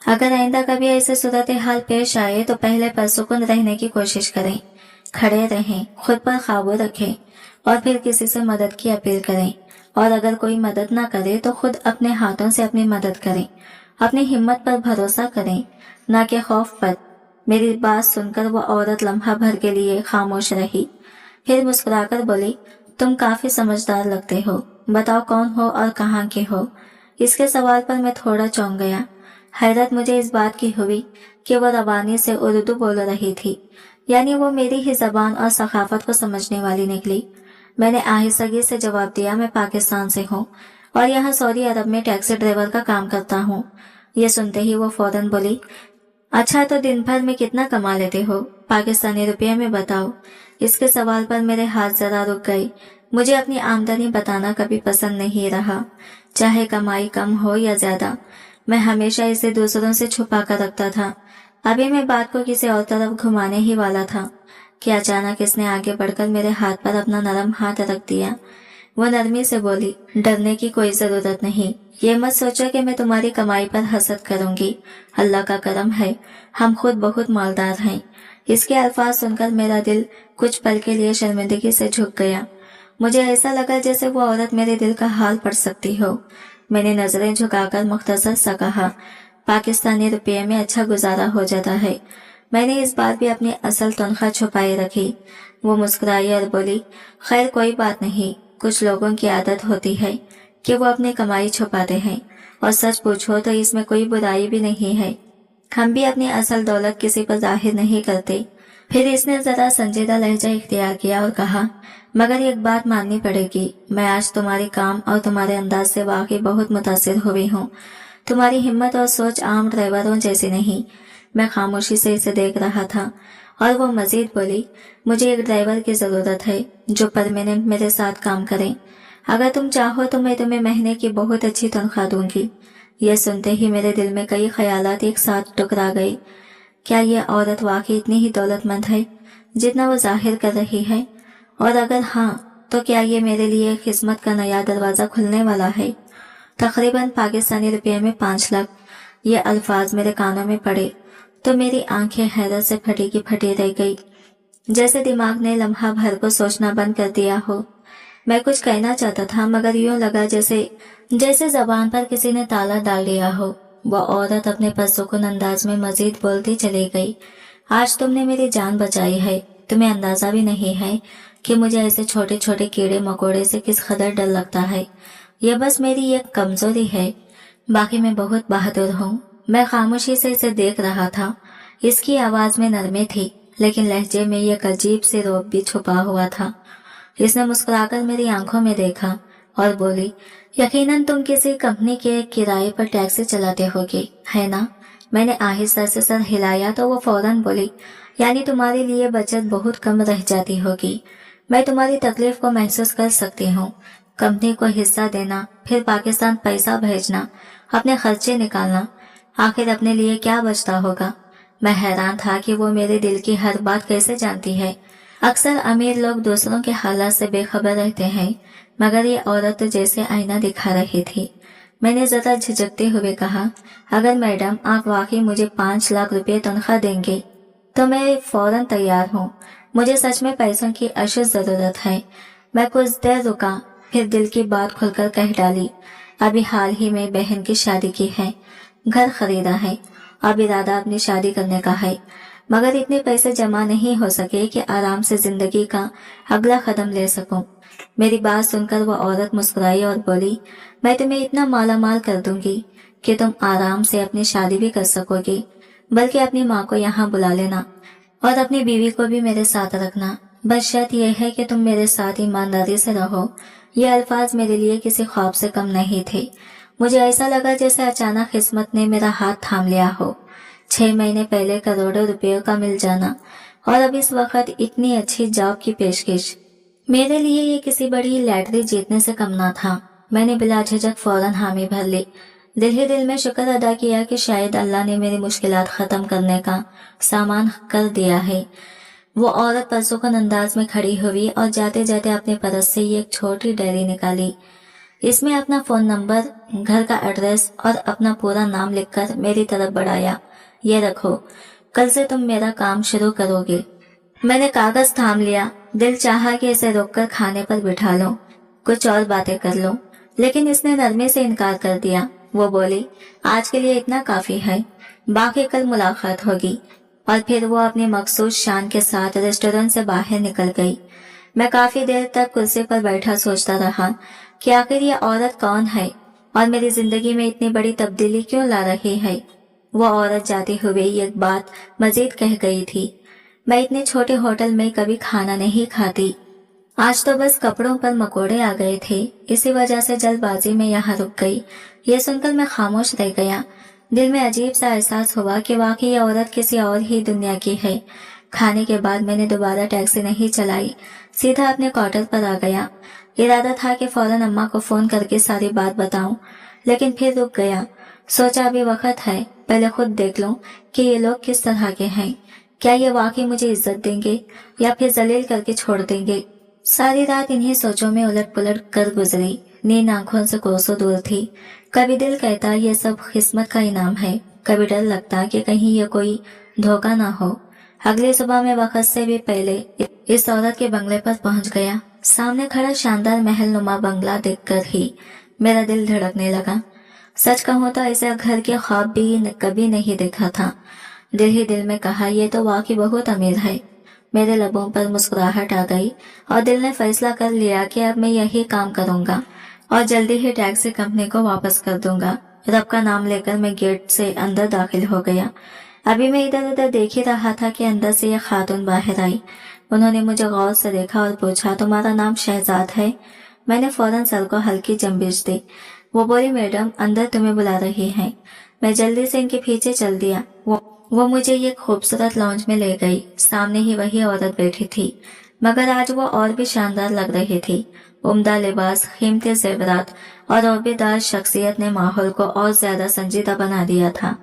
अगर आइंदा कभी ऐसे सूरत हाल पेश आए तो पहले पुरसुकून रहने की कोशिश करें, खड़े रहें, खुद पर काबू रखें और फिर किसी से मदद की अपील करें। और अगर कोई मदद ना करे तो खुद अपने हाथों से अपनी मदद करें। अपनी हिम्मत पर भरोसा करें, ना कि खौफ पर। मेरी बात सुनकर वो औरत लम्हा भर के लिए खामोश रही, फिर मुस्कुराकर बोली, तुम काफी समझदार लगते हो, बताओ कौन हो और कहाँ के हो। इसके सवाल पर मैं थोड़ा चौंक गया। हैरत मुझे इस बात की हुई कि वो रबानी से उर्दू बोल रही थी, यानी वो मेरी ही जबान और सखाफत को समझने वाली निकली। मैंने आहिस्तगी से जवाब दिया, मैं पाकिस्तान से हूँ और यहाँ सऊदी अरब में टैक्सी ड्राइवर का काम करता हूँ। ये सुनते ही वो फौरन बोली, अच्छा तो दिन भर में कितना कमा लेते हो, पाकिस्तानी रुपये में बताओ। इसके सवाल पर मेरे हाथ जरा रुक गए। मुझे अपनी आमदनी बताना कभी पसंद नहीं रहा, चाहे कमाई कम हो या ज्यादा। मैं हमेशा इसे दूसरों से छुपा कर रखता था। अभी मैं बात को किसी और तरफ घुमाने ही वाला था कि अचानक इसने आगे बढ़कर मेरे हाथ पर अपना नरम हाथ रख दिया। वो नरमी से बोली, डरने की कोई जरूरत नहीं। ये मत सोचो कि मैं तुम्हारी कमाई पर हसद करूंगी। अल्लाह का करम है, हम खुद बहुत मालदार हैं। इसके अल्फाज सुनकर मेरा दिल कुछ पल के लिए शर्मिंदगी से झुक गया। मुझे ऐसा लगा जैसे वो औरत मेरे दिल का हाल पढ़ सकती हो। मैंने नजरें झुकाकर मुख्तसर सा कहा, पाकिस्तानी रुपये में अच्छा गुजारा हो जाता है। मैंने इस बार भी अपनी असल तनख्वाह छुपाए रखी। वो मुस्कुराई और बोली, खैर कोई बात नहीं, कुछ लोगों की आदत होती है कि वो अपनी कमाई छुपाते हैं, और सच पूछो तो इसमें कोई बुराई भी नहीं है। हम भी अपनी असल दौलत किसी पर जाहिर नहीं करते। फिर इसने जरा संजीदा लहजा इख्तियार किया और कहा, मगर एक बात माननी पड़ेगी, मैं आज तुम्हारे काम और तुम्हारे अंदाज से वाकई बहुत मुतासिर हुई हूँ। तुम्हारी हिम्मत और सोच आम ड्राइवरों जैसी नहीं। मैं खामोशी से इसे देख रहा था और वो मजीद बोली, मुझे एक ड्राइवर की जरूरत है जो परमानेंट मेरे साथ काम करे। अगर तुम चाहो तो मैं तुम्हें महीने की बहुत अच्छी तनख्वाह दूंगी। यह सुनते ही मेरे दिल में कई ख्यालात एक साथ टकरा गए। क्या यह औरत वाकई इतनी ही दौलतमंद है जितना वो जाहिर कर रही है? और अगर हाँ, तो क्या ये मेरे लिए किस्मत का नया दरवाजा खुलने वाला है? तकरीबन पाकिस्तानी रुपये में 5 लाख। ये अल्फाज मेरे कानों में पड़े तो मेरी आंखें हैरत से फटी की फटी रह गई, जैसे दिमाग ने लम्हा भर को सोचना बंद कर दिया हो। मैं कुछ कहना चाहता था, मगर यूं लगा जैसे जबान पर किसी ने ताला डाल दिया हो। वो औरत अपने पुरसुकून अंदाज में मजीद बोलती चली गई, आज तुमने मेरी जान बचाई है। तुम्हें अंदाजा भी नहीं है कि मुझे ऐसे छोटे छोटे कीड़े मकोड़े से किस कदर डर लगता है। यह बस मेरी एक कमजोरी है, बाकी मैं बहुत बहादुर हूँ। मैं खामोशी से इसे देख रहा था। इसकी आवाज में नरमी थी, लेकिन लहजे में एक अजीब से रौब भी छुपा हुआ था। इसने मुस्कुराकर मेरी आंखों में देखा और बोली, यकीनन तुम किसी कंपनी के किराए पर टैक्सी चलाते होगे, है ना? मैंने आहिस्ता से सर हिलाया तो वो फौरन बोली, यानी तुम्हारे लिए बचत बहुत कम रह जाती होगी। मैं तुम्हारी तकलीफ को महसूस कर सकती हूँ। कंपनी को हिस्सा देना, फिर पाकिस्तान पैसा भेजना, अपने खर्चे निकालना, आखिर अपने लिए क्या बचता होगा? मैं हैरान था कि वो मेरे दिल की हर बात कैसे जानती है। अक्सर अमीर लोग दूसरों के हालात से बेखबर रहते हैं, मगर ये औरत तो जैसे आईना दिखा रही थी। मैंने जरा झिझकते हुए कहा, अगर मैडम आप वाकई मुझे 5 लाख रुपए तनख्वाह देंगे तो मैं फौरन तैयार हूँ। मुझे सच में पैसों की अशद जरूरत है। मैं कुछ देर रुका, फिर दिल की बात खुलकर कह डाली, अभी हाल ही में बहन की शादी की है, घर खरीदा है, अब इरादा अपनी शादी करने का है, मगर इतने पैसे जमा नहीं हो सके कि आराम से जिंदगी का अगला कदम ले सकूं। मेरी बात सुनकर वो औरत मुस्कुराई और बोली, मैं तुम्हें इतना माला माल कर दूंगी कि तुम आराम से अपनी शादी भी कर सकोगी, बल्कि अपनी माँ को यहाँ बुला लेना और अपनी बीवी को भी मेरे साथ रखना। बस शर्त यह है कि तुम मेरे साथ ईमानदारी से रहो। ये अल्फाज मेरे लिए किसी ख्वाब से कम नहीं थे। मुझे ऐसा लगा जैसे अचानक किस्मत ने मेरा हाथ थाम लिया हो। 6 महीने पहले करोड़ों रुपयों का मिल जाना और अब इस वक्त इतनी अच्छी जॉब की पेशकश, मेरे लिए ये किसी बड़ी लैटरी जीतने से कम ना था। मैंने बिला झिझक फौरन हामी भर ली। दिल ही दिल में शुक्र अदा किया कि शायद अल्लाह ने मेरी मुश्किलात खत्म करने का सामान कर दिया है। वो औरत परसुकन अंदाज में खड़ी हुई और जाते जाते अपने पर्स से ही एक छोटी डायरी निकाली। इसमें अपना फोन नंबर, घर का एड्रेस और अपना पूरा नाम लिखकर मेरी तरफ बढ़ाया। ये रखो, कल से तुम मेरा काम शुरू करोगे। मैंने कागज थाम लिया। दिल चाहा कि इसे रोककर खाने पर बिठा लो, कुछ और बातें कर लो, लेकिन इसने नरमी से इनकार कर दिया। वो बोली, आज के लिए इतना काफी है, बाकी कल मुलाकात होगी। और फिर वो अपनी मखसूस शान के साथ रेस्टोरेंट से बाहर निकल गई। मैं काफी देर तक कुर्सी पर बैठा सोचता रहा कि आखिर ये औरत कौन है और मेरी जिंदगी में इतनी बड़ी तब्दीली क्यों ला रही है। वो औरत जाते हुए एक बात मजीद कह गई थी, मैं इतने छोटे होटल में कभी खाना नहीं खाती। आज तो बस कपड़ों पर मकोड़े आ गए थे, इसी वजह से जल्दबाजी में यहाँ रुक गई। ये सुनकर मैं खामोश रह गया। दिल में अजीब सा एहसास हुआ कि वाकई ये औरत किसी और ही दुनिया की है। खाने के बाद मैंने दोबारा टैक्सी नहीं चलाई, सीधा अपने क्वार्टर पर आ गया। इरादा था कि फौरन अम्मा को फोन करके सारी बात बताऊं, लेकिन फिर रुक गया। सोचा अभी वक्त है, पहले खुद देख लूं कि ये लोग किस तरह के हैं। क्या ये वाकई मुझे इज्जत देंगे या फिर जलील करके छोड़ देंगे। सारी रात इन्हीं सोचों में उलट पुलट कर गुजरी। नींद आंखों से कोसों दूर थी। कभी दिल कहता ये सब किस्मत का इनाम है, कभी डर लगता कि कहीं ये कोई धोखा ना हो। अगली सुबह में वक्त से भी पहले इस औरत के बंगले पर पहुंच गया। सामने खड़ा शानदार महल नुमा बंगला देखकर ही मेरा दिल धड़कने लगा। सच कहूं तो ऐसा घर के ख्वाब भी कभी नहीं देखा था। दिल ही दिल में कहा, ये तो वाकई बहुत अमीर है। मेरे लबों पर मुस्कुराहट आ गई और दिल ने फैसला कर लिया कि अब मैं यही काम करूंगा और जल्दी ही टैक्सी कंपनी को वापस कर दूंगा। रब का नाम लेकर मैं गेट से अंदर दाखिल हो गया। अभी मैं इधर उधर देख ही रहा था कि अंदर से एक खातून बाहर आई। उन्होंने मुझे गौर से देखा और पूछा, तुम्हारा नाम शहजाद है? मैंने फौरन सर को हल्की जंबिश दी। वो बोली, मैडम अंदर तुम्हें बुला रही हैं। मैं जल्दी से इनके पीछे चल दिया। वो मुझे एक खूबसूरत लॉन्ज में ले गई। सामने ही वही औरत बैठी थी, मगर आज वो और भी शानदार लग रही थी। उम्दा लिबास, कीमती जेवरात और औबेदार शख्सियत ने माहौल को और ज्यादा संजीदा बना दिया था।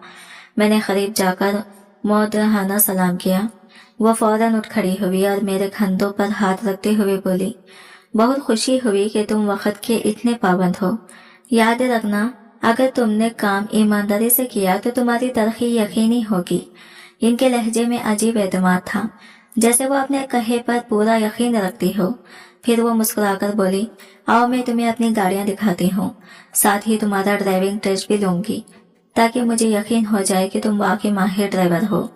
मैंने करीब जाकर मोहतरमाना सलाम किया। वो फौरन उठ खड़ी हुई और मेरे कंधों पर हाथ रखते हुए बोली, बहुत खुशी हुई कि तुम वक्त के इतने पाबंद हो। याद रखना, अगर तुमने काम ईमानदारी से किया तो तुम्हारी तरक्की यकीनी होगी। इनके लहजे में अजीब एतमाद था, जैसे वो अपने कहे पर पूरा यकीन रखती हो। फिर वो मुस्कुराकर बोली, आओ मैं तुम्हें अपनी गाड़ियां दिखाती हूँ, साथ ही तुम्हारा ड्राइविंग टेस्ट भी लूंगी, ताकि मुझे यकीन हो जाए कि तुम वाकई माहिर ड्राइवर हो।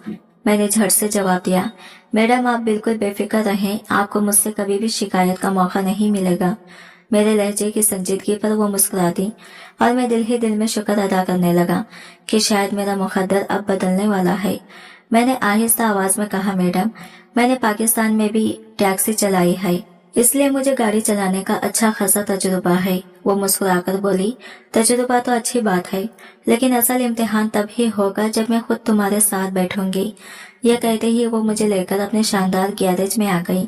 मैंने झट से जवाब दिया, मैडम आप बिल्कुल बेफिक्र रहें, आपको मुझसे कभी भी शिकायत का मौका नहीं मिलेगा। मेरे लहजे की संजीदगी पर वो मुस्कुरा दी और मैं दिल ही दिल में शुक्र अदा करने लगा कि शायद मेरा मुकद्दर अब बदलने वाला है। मैंने आहिस्ता आवाज में कहा, मैडम मैंने पाकिस्तान में भी टैक्सी चलाई है, इसलिए मुझे गाड़ी चलाने का अच्छा खासा तजुर्बा है। वो मुस्कुराकर बोली, तजुर्बा तो अच्छी बात है, लेकिन असल इम्तिहान तब ही होगा जब मैं खुद तुम्हारे साथ बैठूंगी। यह कहते ही वो मुझे लेकर अपने शानदार गैरेज में आ गई।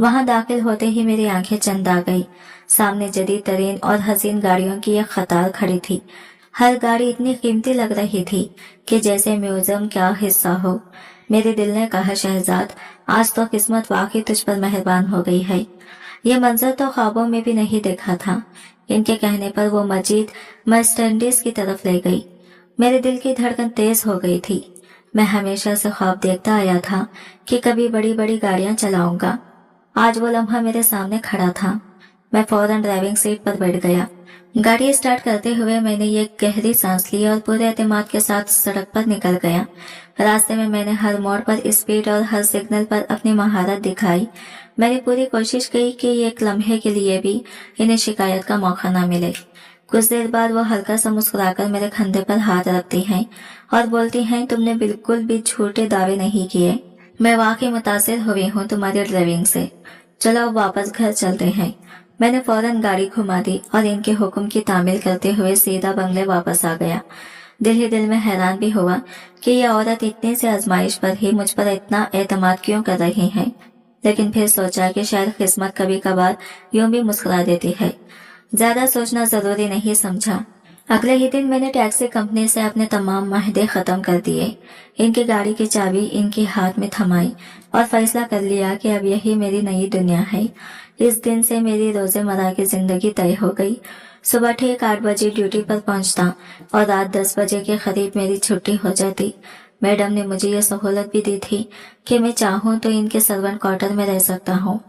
वहां दाखिल होते ही मेरी आंखें चंद आ गई। सामने जदीद तरीन और हसीन गाड़ियों की एक कतार खड़ी थी। हर गाड़ी इतनी कीमती लग रही थी कि जैसे म्यूजियम का हिस्सा हो। मेरे दिल ने कहा, शहजाद आज तो किस्मत वाकई तुझ पर मेहरबान हो गई है। ये मंजर तो ख्वाबों में भी नहीं देखा था। इनके कहने पर वो मजीद मर्सिडीज की तरफ ले गई। मेरे दिल की धड़कन तेज हो गई थी। मैं हमेशा से ख्वाब देखता आया था कि कभी बड़ी बड़ी गाड़ियां चलाऊंगा। आज वो लम्हा मेरे सामने खड़ा था। मैं फौरन ड्राइविंग सीट पर बैठ गया। गाड़ी स्टार्ट करते हुए मैंने एक गहरी सांस ली और पूरे एतमाद के साथ सड़क पर निकल गया। रास्ते में मैंने हर मोड़ पर स्पीड और हर सिग्नल पर अपनी महारत दिखाई। मैंने पूरी कोशिश की कि एक लम्हे के लिए भी इन्हें शिकायत का मौका न मिले। कुछ देर बाद वो हल्का सा मुस्कुराकर मेरे कंधे पर हाथ रखती हैं और बोलती हैं, तुमने बिल्कुल भी झूठे दावे नहीं किए। मैं वाकई मुतासिर हुई हूँ तुम्हारी ड्राइविंग से। चलो अब वापस घर चलते हैं। मैंने फौरन गाड़ी घुमा दी और इनके हुक्म की तामील करते हुए सीधा बंगले वापस आ गया। दिल ही दिल में हैरान भी हुआ कि ये औरत इतनी सी आजमाइश पर ही मुझ पर इतना एतमाद क्यों कर रही है। लेकिन फिर सोचा कि शायद किस्मत कभी कभार यूं भी मुस्कुरा देती है। ज्यादा सोचना जरूरी नहीं समझा। अगले ही दिन मैंने टैक्सी कंपनी से अपने तमाम माहदे खत्म कर दिए। इनकी गाड़ी की चाबी इनके हाथ में थमाई और फैसला कर लिया कि अब यही मेरी नई दुनिया है। इस दिन से मेरी रोजमर्रा की जिंदगी तय हो गई। सुबह ठीक 8 बजे ड्यूटी पर पहुंचता और रात 10 बजे के करीब मेरी छुट्टी हो जाती। मैडम ने मुझे ये सहूलत भी दी थी कि मैं चाहूँ तो इनके सर्वेंट क्वार्टर में रह सकता हूँ,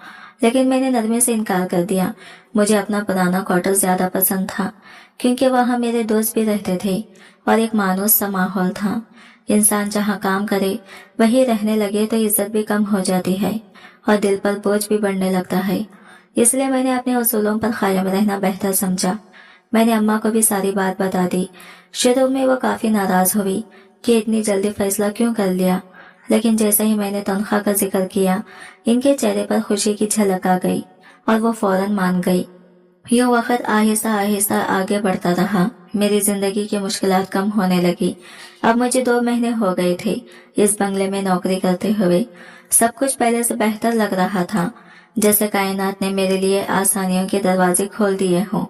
लेकिन मैंने नरमी से इनकार कर दिया। मुझे अपना पुराना क्वार्टर ज्यादा पसंद था क्योंकि वहाँ मेरे दोस्त भी रहते थे और एक मानूस सा माहौल था। इंसान जहाँ काम करे वहीं रहने लगे तो इज्जत भी कम हो जाती है और दिल पर बोझ भी बढ़ने लगता है। इसलिए मैंने अपने उसूलों पर कायम रहना बेहतर समझा। मैंने अम्मा को भी सारी बात बता दी। शुरू में वो काफी नाराज हुई कि इतनी जल्दी फैसला क्यों कर लिया, लेकिन जैसे ही मैंने तनख्वाह का जिक्र किया, इनके चेहरे पर खुशी की झलक आ गई और वो फौरन मान गई। यूं वक्त आहिस्ता आहिस्ता आगे बढ़ता रहा। मेरी जिंदगी की मुश्किलात कम होने लगी। अब मुझे 2 महीने हो गए थे इस बंगले में नौकरी करते हुए। सब कुछ पहले से बेहतर लग रहा था, जैसे कायनात ने मेरे लिए आसानियों के दरवाजे खोल दिए हों।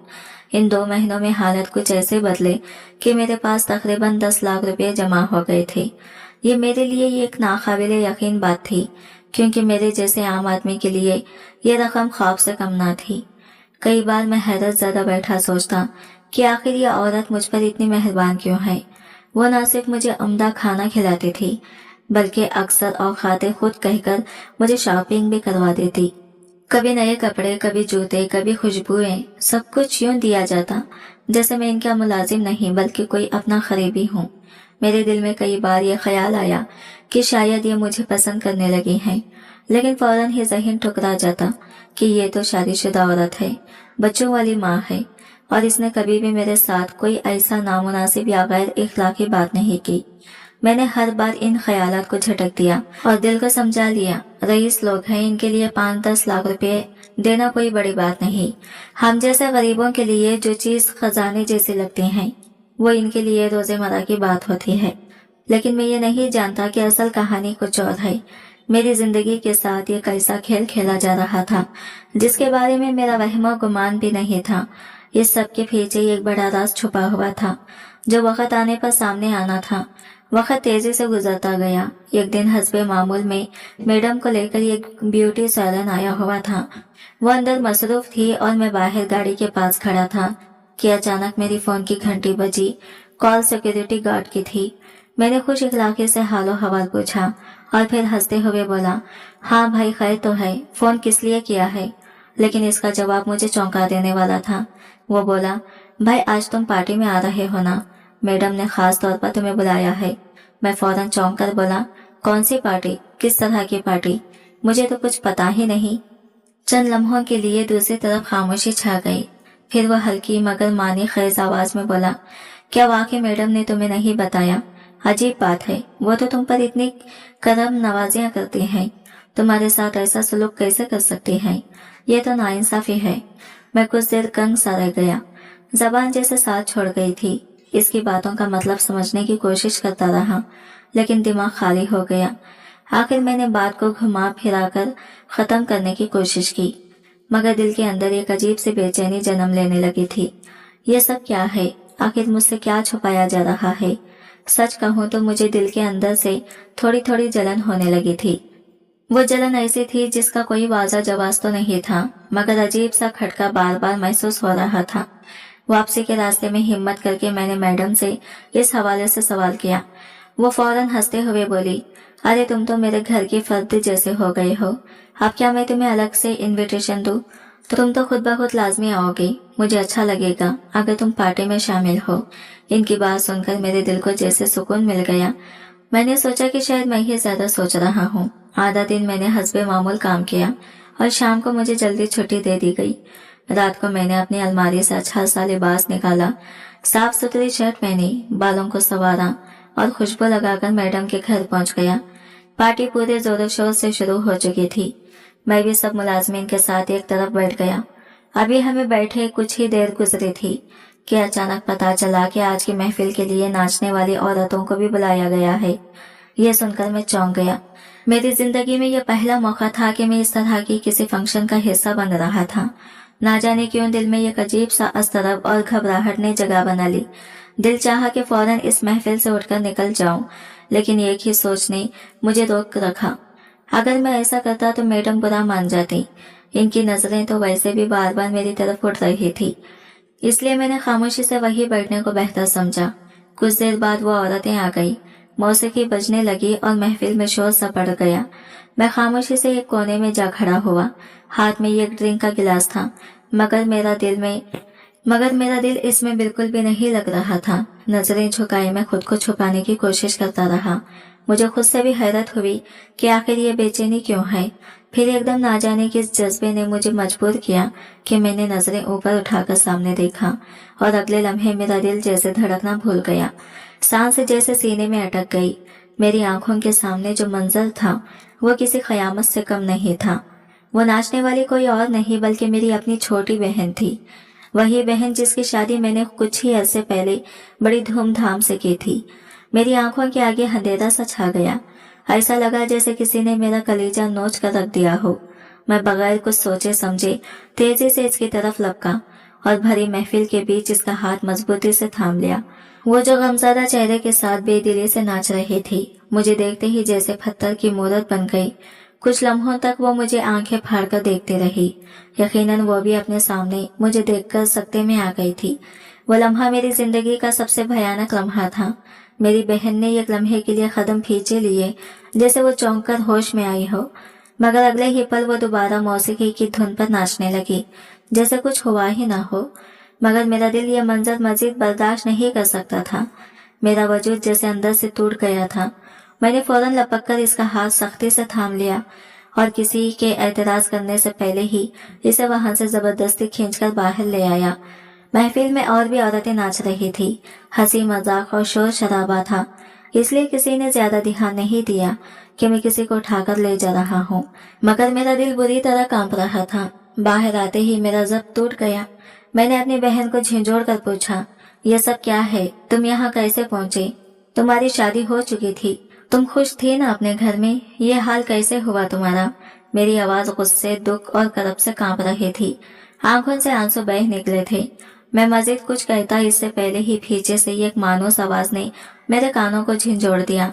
इन 2 महीनों में हालत कुछ ऐसे बदले कि मेरे पास तकरीबन 10 लाख रुपए जमा हो गए थे। ये मेरे लिए एक नाकाबिले यकीन बात थी, क्योंकि मेरे जैसे आम आदमी के लिए ये रकम ख्वाब से कम ना थी। कई बार मैं हैरत ज़्यादा बैठा सोचता कि आखिर ये औरत मुझ पर इतनी मेहरबान क्यों है। वो न सिर्फ मुझे उम्दा खाना खिलाती थी, बल्कि अक्सर औकातें खुद कहकर मुझे शॉपिंग भी करवा देती। कभी नए कपड़े, कभी जूते, कभी खुशबुएं, सब कुछ यूं दिया जाता जैसे मैं इनका मुलाजिम नहीं बल्कि कोई अपना करीबी हूँ। मेरे दिल में कई बार ये ख्याल आया कि शायद ये मुझे पसंद करने लगी हैं, लेकिन फौरन ही ज़हन ठुकरा जाता कि ये तो शादीशुदा औरत है, बच्चों वाली माँ है और इसने कभी भी मेरे साथ कोई ऐसा नामुनासिब या गैर इखलाकी बात नहीं की। मैंने हर बार इन ख्यालात को झटक दिया और दिल को समझा लिया, रईस लोग हैं, इनके लिए 5-10 लाख रुपए देना कोई बड़ी बात नहीं। हम जैसे गरीबों के लिए जो चीज खजाने जैसी लगती हैं, वो इनके लिए रोजेमर्रा की बात होती है। लेकिन मैं ये नहीं जानता कि असल कहानी कुछ और है। मेरी जिंदगी के साथ ये कैसा खेल खेला जा रहा था जिसके बारे में मेरा वहम गुमान भी नहीं था। इस सब के पीछे एक बड़ा राज छुपा हुआ था जो वक्त आने पर सामने आना था। वक्त तेजी से गुजरता गया। एक दिन हस्बे मामूल में मैडम को लेकर एक ब्यूटी सैलून आया हुआ था। वो अंदर मसरूफ थी और मैं बाहर गाड़ी के पास खड़ा था कि अचानक मेरी फोन की घंटी बजी। कॉल सिक्योरिटी गार्ड की थी। मैंने खुश इखलाकी से हालो हवाल पूछा और फिर हंसते हुए बोला, हाँ भाई, खैर तो है, फोन किस लिए किया है? लेकिन इसका जवाब मुझे चौंका देने वाला था। वो बोला, भाई आज तुम पार्टी में आ रहे हो ना, मैडम ने खास तौर पर तुम्हें बुलाया है। मैं फौरन चौंक कर बोला, कौन सी पार्टी, किस तरह की पार्टी? मुझे तो कुछ पता ही नहीं। चंद लम्हों के लिए दूसरी तरफ खामोशी छा गई। फिर वह हल्की मगर मानी खेज आवाज में बोला, क्या वाकई मैडम ने तुम्हें नहीं बताया? अजीब बात है, वो तो तुम पर इतनी करम नवाजियां करती हैं, तुम्हारे साथ ऐसा सलूक कैसे कर सकती हैं? ये तो नाइंसाफी है। मैं कुछ देर कंग सा रह गया, जबान जैसे साथ छोड़ गई थी। इसकी बातों का मतलब समझने की कोशिश करता रहा, लेकिन दिमाग खाली हो गया। आखिर मैंने बात को घुमा फिराकर खत्म करने की कोशिश की, मगर दिल के अंदर एक अजीब सी बेचैनी जन्म लेने लगी थी। ये सब क्या है? आखिर मुझसे क्या छुपाया जा रहा है? सच कहूँ तो मुझे दिल के अंदर से थोड़ी थोड़ी जलन होने लगी थी। वो जलन ऐसी थी जिसका कोई वाज़ा जवाब तो नहीं था, मगर अजीब सा खटका बार बार महसूस हो रहा था। वापसी के रास्ते में हिम्मत करके मैंने मैडम से इस हवाले से सवाल किया। वो फौरन हंसते हुए बोली, अरे तुम तो मेरे घर की फर्द जैसे हो गए हो। अब क्या मैं तुम्हें अलग से इनविटेशन दूं? तो तुम तो खुद ब खुद लाजमी आओगे। मुझे अच्छा लगेगा अगर तुम पार्टी में शामिल हो। इनकी बात सुनकर मेरे दिल को जैसे सुकून मिल गया। मैंने सोचा कि शायद मैं ही ज्यादा सोच रहा हूँ। आधा दिन मैंने हस्बे मामूल काम किया और शाम को मुझे जल्दी छुट्टी दे दी गई। रात को मैंने अपनी अलमारी से अच्छा सा लिबास निकाला, साफ सुथरी शर्ट पहनी, बालों को संवारा और खुशबू लगाकर मैडम के घर पहुंच गया। पार्टी पूरे जोरों शोर से शुरू हो चुकी थी। मैं भी सब मुलाजमीन के साथ एक तरफ बैठ गया। अभी हमें बैठे कुछ ही देर गुजरी थी कि अचानक पता चला कि आज की महफिल के लिए नाचने वाली औरतों को भी बुलाया गया है। यह सुनकर मैं चौंक गया। मेरी जिंदगी में यह पहला मौका था कि मैं इस तरह की किसी फंक्शन का हिस्सा बन रहा था। ना जाने क्यों दिल में एक अजीब सा अस्तरब और घबराहट ने जगह बना ली। दिल चाहा कि फौरन इस महफिल से उठकर निकल जाऊं, लेकिन एक ही सोच ने मुझे रोक रखा। अगर मैं ऐसा करता तो मैडम बुरा मान जाती। इनकी नजरें तो वैसे भी बार बार मेरी तरफ उठ रही थी, इसलिए मैंने खामोशी से वहीं बैठने को बेहतर समझा। कुछ देर बाद वो औरतें आ गई, मौसीकी बजने लगी और महफिल में शोर सा बढ़ गया। मैं खामोशी से एक कोने में जा खड़ा हुआ। हाथ में एक ड्रिंक का गिलास था, मगर मेरा दिल इसमें बिल्कुल भी नहीं लग रहा था। नजरें झुकाए मैं खुद को छुपाने की कोशिश करता रहा। मुझे खुद से भी हैरत हुई कि आखिर ये बेचैनी क्यों है। फिर एकदम ना जाने किस जज्बे ने मुझे मजबूर किया कि मैंने नजरें ऊपर उठाकर सामने देखा, और अगले लम्हे मेरा दिल जैसे धड़कना भूल गया। सांस जैसे सीने में अटक गई। मेरी आंखों के सामने जो मंजर था वो किसी कयामत से कम नहीं था। वो नाचने वाली कोई और नहीं बल्कि मेरी अपनी छोटी बहन थी। वही बहन जिसकी शादी मैंने कुछ ही अरसे पहले बड़ी धूमधाम से की थी। मेरी आंखों के आगे अंधेरा सा छा गया। ऐसा लगा जैसे किसी ने मेरा कलेजा नोच कर रख दिया हो। मैं बगैर कुछ सोचे समझे तेजी से इसकी तरफ लपका और भरी महफिल के बीच इसका हाथ मजबूती से थाम लिया। वो जो गमज़दा चेहरे के साथ बेदिली से नाच रही थी, मुझे देखते ही जैसे पत्थर की मूरत बन गई। कुछ लम्हों तक वो मुझे आंखें फाड़कर देखती रही। यकीनन वो भी अपने सामने मुझे देखकर सकते में आ गई थी। वो लम्हा मेरी जिंदगी का सबसे भयानक लम्हा था। मेरी बहन ने एक लम्हे के लिए कदम खींचे लिए, जैसे वो चौंक कर होश में आई हो, मगर अगले ही पल वो दोबारा मौसीकी की धुन पर नाचने लगी, जैसे कुछ हुआ ही ना हो। मगर मेरा दिल यह मंजर मजीद बर्दाश्त नहीं कर सकता था। मेरा वजूद जैसे अंदर से टूट गया था। मैंने फौरन लपक कर इसका हाथ सख्ती से थाम लिया और किसी के एतराज करने से पहले ही इसे वहां से जबरदस्ती खींचकर बाहर ले आया। महफिल में और भी औरतें नाच रही थी। हंसी मजाक और शोर शराबा था, इसलिए किसी ने ज्यादा ध्यान नहीं दिया कि मैं किसी को उठाकर ले जा रहा हूँ। मगर मेरा दिल बुरी तरह कांप रहा था। बाहर आते ही मेरा जब्त टूट गया। मैंने अपनी बहन को झिंझोड़ कर पूछा, ये सब क्या है? तुम यहाँ कैसे पहुँचे? तुम्हारी शादी हो चुकी थी, तुम खुश थी ना अपने घर में, ये हाल कैसे हुआ तुम्हारा? मेरी आवाज गुस्से, दुख और करब से कांप रही थी। आंखों से आंसू बह निकले थे। मैं मजीद कुछ कहता इससे पहले ही पीछे से एक मानूस आवाज ने मेरे कानों को झिंझोड़ दिया।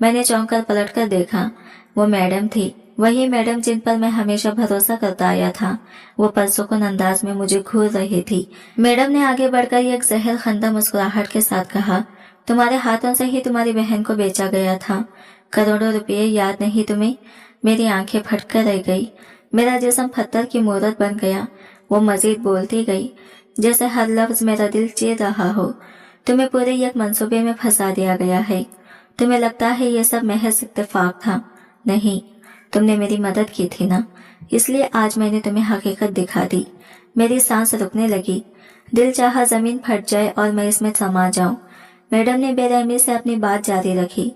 मैंने चौंक कर पलट कर देखा। वो मैडम थी, वही मैडम जिन पर मैं हमेशा भरोसा करता आया था। वो पुरसुकून अंदाज में मुझे घूर रही थी। मैडम ने आगे बढ़कर एक जहर खंदा मुस्कुराहट के साथ कहा, तुम्हारे हाथों से ही तुम्हारी बहन को बेचा गया था। करोड़ों रुपये याद नहीं तुम्हें? मेरी आंखें फटकर रह गई। मेरा जिस्म पत्थर की मूरत बन गया। वो मजीद बोलती गई, जैसे हर लफ्ज मेरा दिल चीर रहा हो। तुम्हें पूरे एक मंसूबे में फंसा दिया गया है। तुम्हें लगता है ये सब महज इत्तेफाक था? नहीं, तुमने मेरी मदद की थी ना, इसलिए आज मैंने तुम्हें हकीकत दिखा दी। मेरी सांस रुकने लगी। दिल चाहा जमीन फट जाए और मैं इसमें समा जाऊं। मैडम ने बेरहमी से अपनी बात जारी रखी,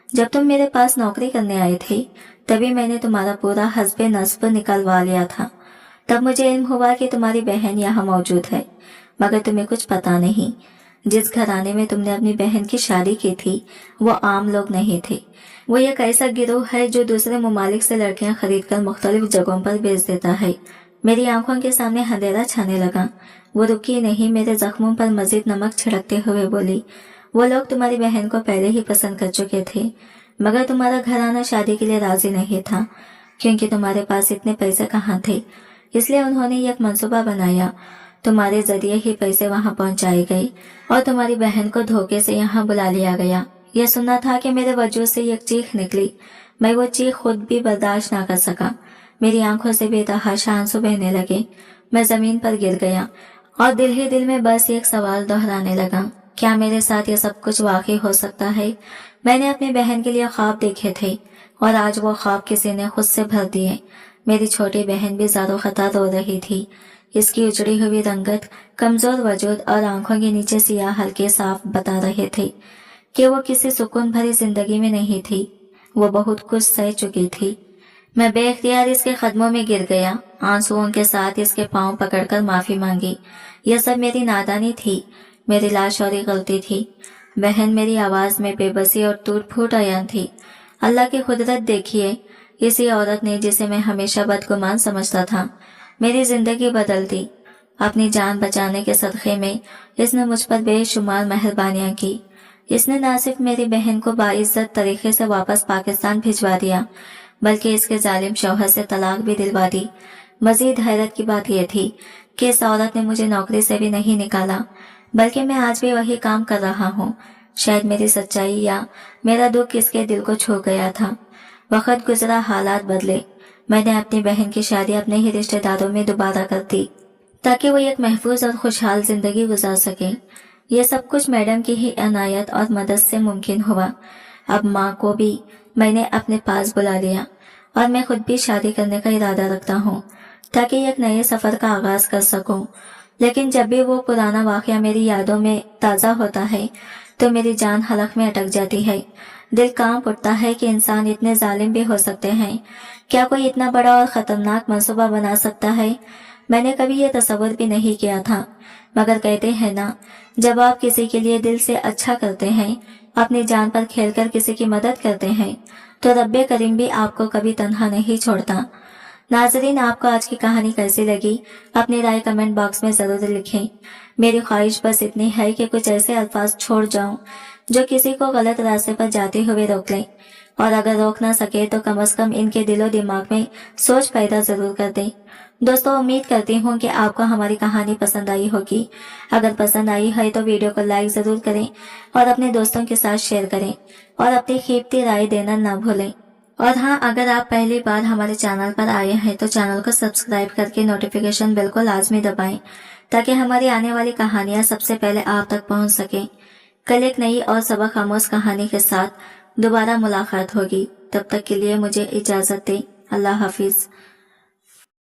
जब तुम मेरे पास नौकरी करने आए थे तभी मैंने तुम्हारा पूरा हस्बे नस्ब निकलवा लिया था। तब मुझे इल्म हुआ कि तुम्हारी बहन यहाँ मौजूद है, मगर तुम्हें कुछ पता नहीं। जिस घराने में तुमने अपनी बहन की शादी की थी वो आम लोग नहीं थे। वो एक ऐसा गिरोह है जो दूसरे ममालिक से लड़कियां खरीदकर मुख्तलिफ जगहों पर बेच देता है। मेरी आंखों के सामने अंधेरा छाने लगा। वो रुकी नहीं, मेरे जख्मों पर मजीद नमक छिड़कते हुए बोली, वो लोग तुम्हारी बहन को पहले ही पसंद कर चुके थे, मगर तुम्हारा घराना शादी के लिए राजी नहीं था, क्योंकि तुम्हारे पास इतने पैसे कहाँ थे। इसलिए उन्होंने एक मंसूबा बनाया। तुम्हारे जरिए ही पैसे वहां पहुंचाए गए और तुम्हारी बहन को धोखे से यहाँ बुला लिया गया। यह सुनना था कि मेरे वजूद से एक चीख निकली। मैं वो चीख खुद भी बर्दाश्त ना कर सका। मेरी आंखों से बेतहाशा आंसू बहने लगे। मैं जमीन पर गिर गया और दिल ही दिल में बस एक सवाल दोहराने लगा, क्या मेरे साथ ये सब कुछ वाकई हो सकता है? मैंने अपनी बहन के लिए ख्वाब देखे थे और आज वो ख्वाब किसी ने खुद से भर दिए। मेरी छोटी बहन भी ज़ारो खता रो रही थी। اس کی اجड़ी हुई रंगत, कमजोर वजूद और आंखों के नीचे सियाह हल्के साफ बता रहे थे कि वो किसी सुकून भरी जिंदगी में नहीं थी। वो बहुत कुछ सह चुकी थी। मैं बेख्तियार इसके कदमों में गिर गया, आंसुओं के साथ इसके पांव पकड़कर माफी मांगी। यह सब मेरी नादानी थी, मेरी लाशौरी गलती थी। बहन मेरी आवाज में बेबसी और टूट फूट अयान थी। अल्लाह की कुदरत देखिए, इसी औरत ने जिसे मैं हमेशा बदगुमान समझता था, मेरी जिंदगी बदल दी। अपनी जान बचाने के सदक़े में इसने मुझ पर बेशुमार मेहरबानियां की। इसने न सिर्फ मेरी बहन को बाइज्जत तरीके से वापस पाकिस्तान भिजवा दिया, बल्कि इसके जालिम शौहर से तलाक भी दिलवा दी। मजीद हैरत की बात यह थी कि इस औरत ने मुझे नौकरी से भी नहीं निकाला, बल्कि मैं आज भी वही काम कर रहा हूँ। शायद मेरी सच्चाई या मेरा दुख इसके दिल को छू गया था। वक्त गुजरा, हालात बदले। मैंने अपनी बहन की शादी अपने ही रिश्तेदारों में दोबारा कर दी ताकि वो एक महफूज और खुशहाल जिंदगी गुजार सके। ये सब कुछ मैडम की ही अनायत और मदद से मुमकिन हुआ। अब माँ को भी मैंने अपने पास बुला लिया और मैं खुद भी शादी करने का इरादा रखता हूँ ताकि एक नए सफर का आगाज कर सकूं। लेकिन जब भी वो पुराना वाकया मेरी यादों में ताज़ा होता है तो मेरी जान हलक में अटक जाती है। दिल कांप उठता है कि इंसान इतने जालिम भी हो सकते हैं। क्या कोई इतना बड़ा और खतरनाक मंसूबा बना सकता है? मैंने कभी ये तस्वर भी नहीं किया था, मगर कहते हैं ना, जब आप किसी के लिए दिल से अच्छा करते हैं, अपनी जान पर खेलकर किसी की मदद करते हैं, तो रब्बे करीम भी आपको कभी तन्हा नहीं छोड़ता। नाजरीन, आपको आज की कहानी कैसी लगी अपनी राय कमेंट बॉक्स में जरूर लिखें। मेरी ख्वाहिश बस इतनी है कि कुछ ऐसे अल्फाज छोड़ जाऊं जो किसी को गलत रास्ते पर जाते हुए रोक लें, और अगर रोक ना सके तो कम से कम इनके दिलो दिमाग में सोच पैदा जरूर कर दें। दोस्तों, उम्मीद करती हूँ कि आपको हमारी कहानी पसंद आई होगी। अगर पसंद आई है तो वीडियो को लाइक जरूर करें और अपने दोस्तों के साथ शेयर करें और अपनी कीमती राय देना ना भूलें। और हाँ, अगर आप पहली बार हमारे चैनल पर आए हैं तो चैनल को सब्सक्राइब करके नोटिफिकेशन बेल को लाजमी दबाएं ताकि हमारी आने वाली कहानियां सबसे पहले आप तक पहुंच सकें। कल एक नई और सबक आमोज कहानी के साथ दोबारा मुलाकात होगी। तब तक के लिए मुझे इजाजत दें। अल्लाह हाफिज।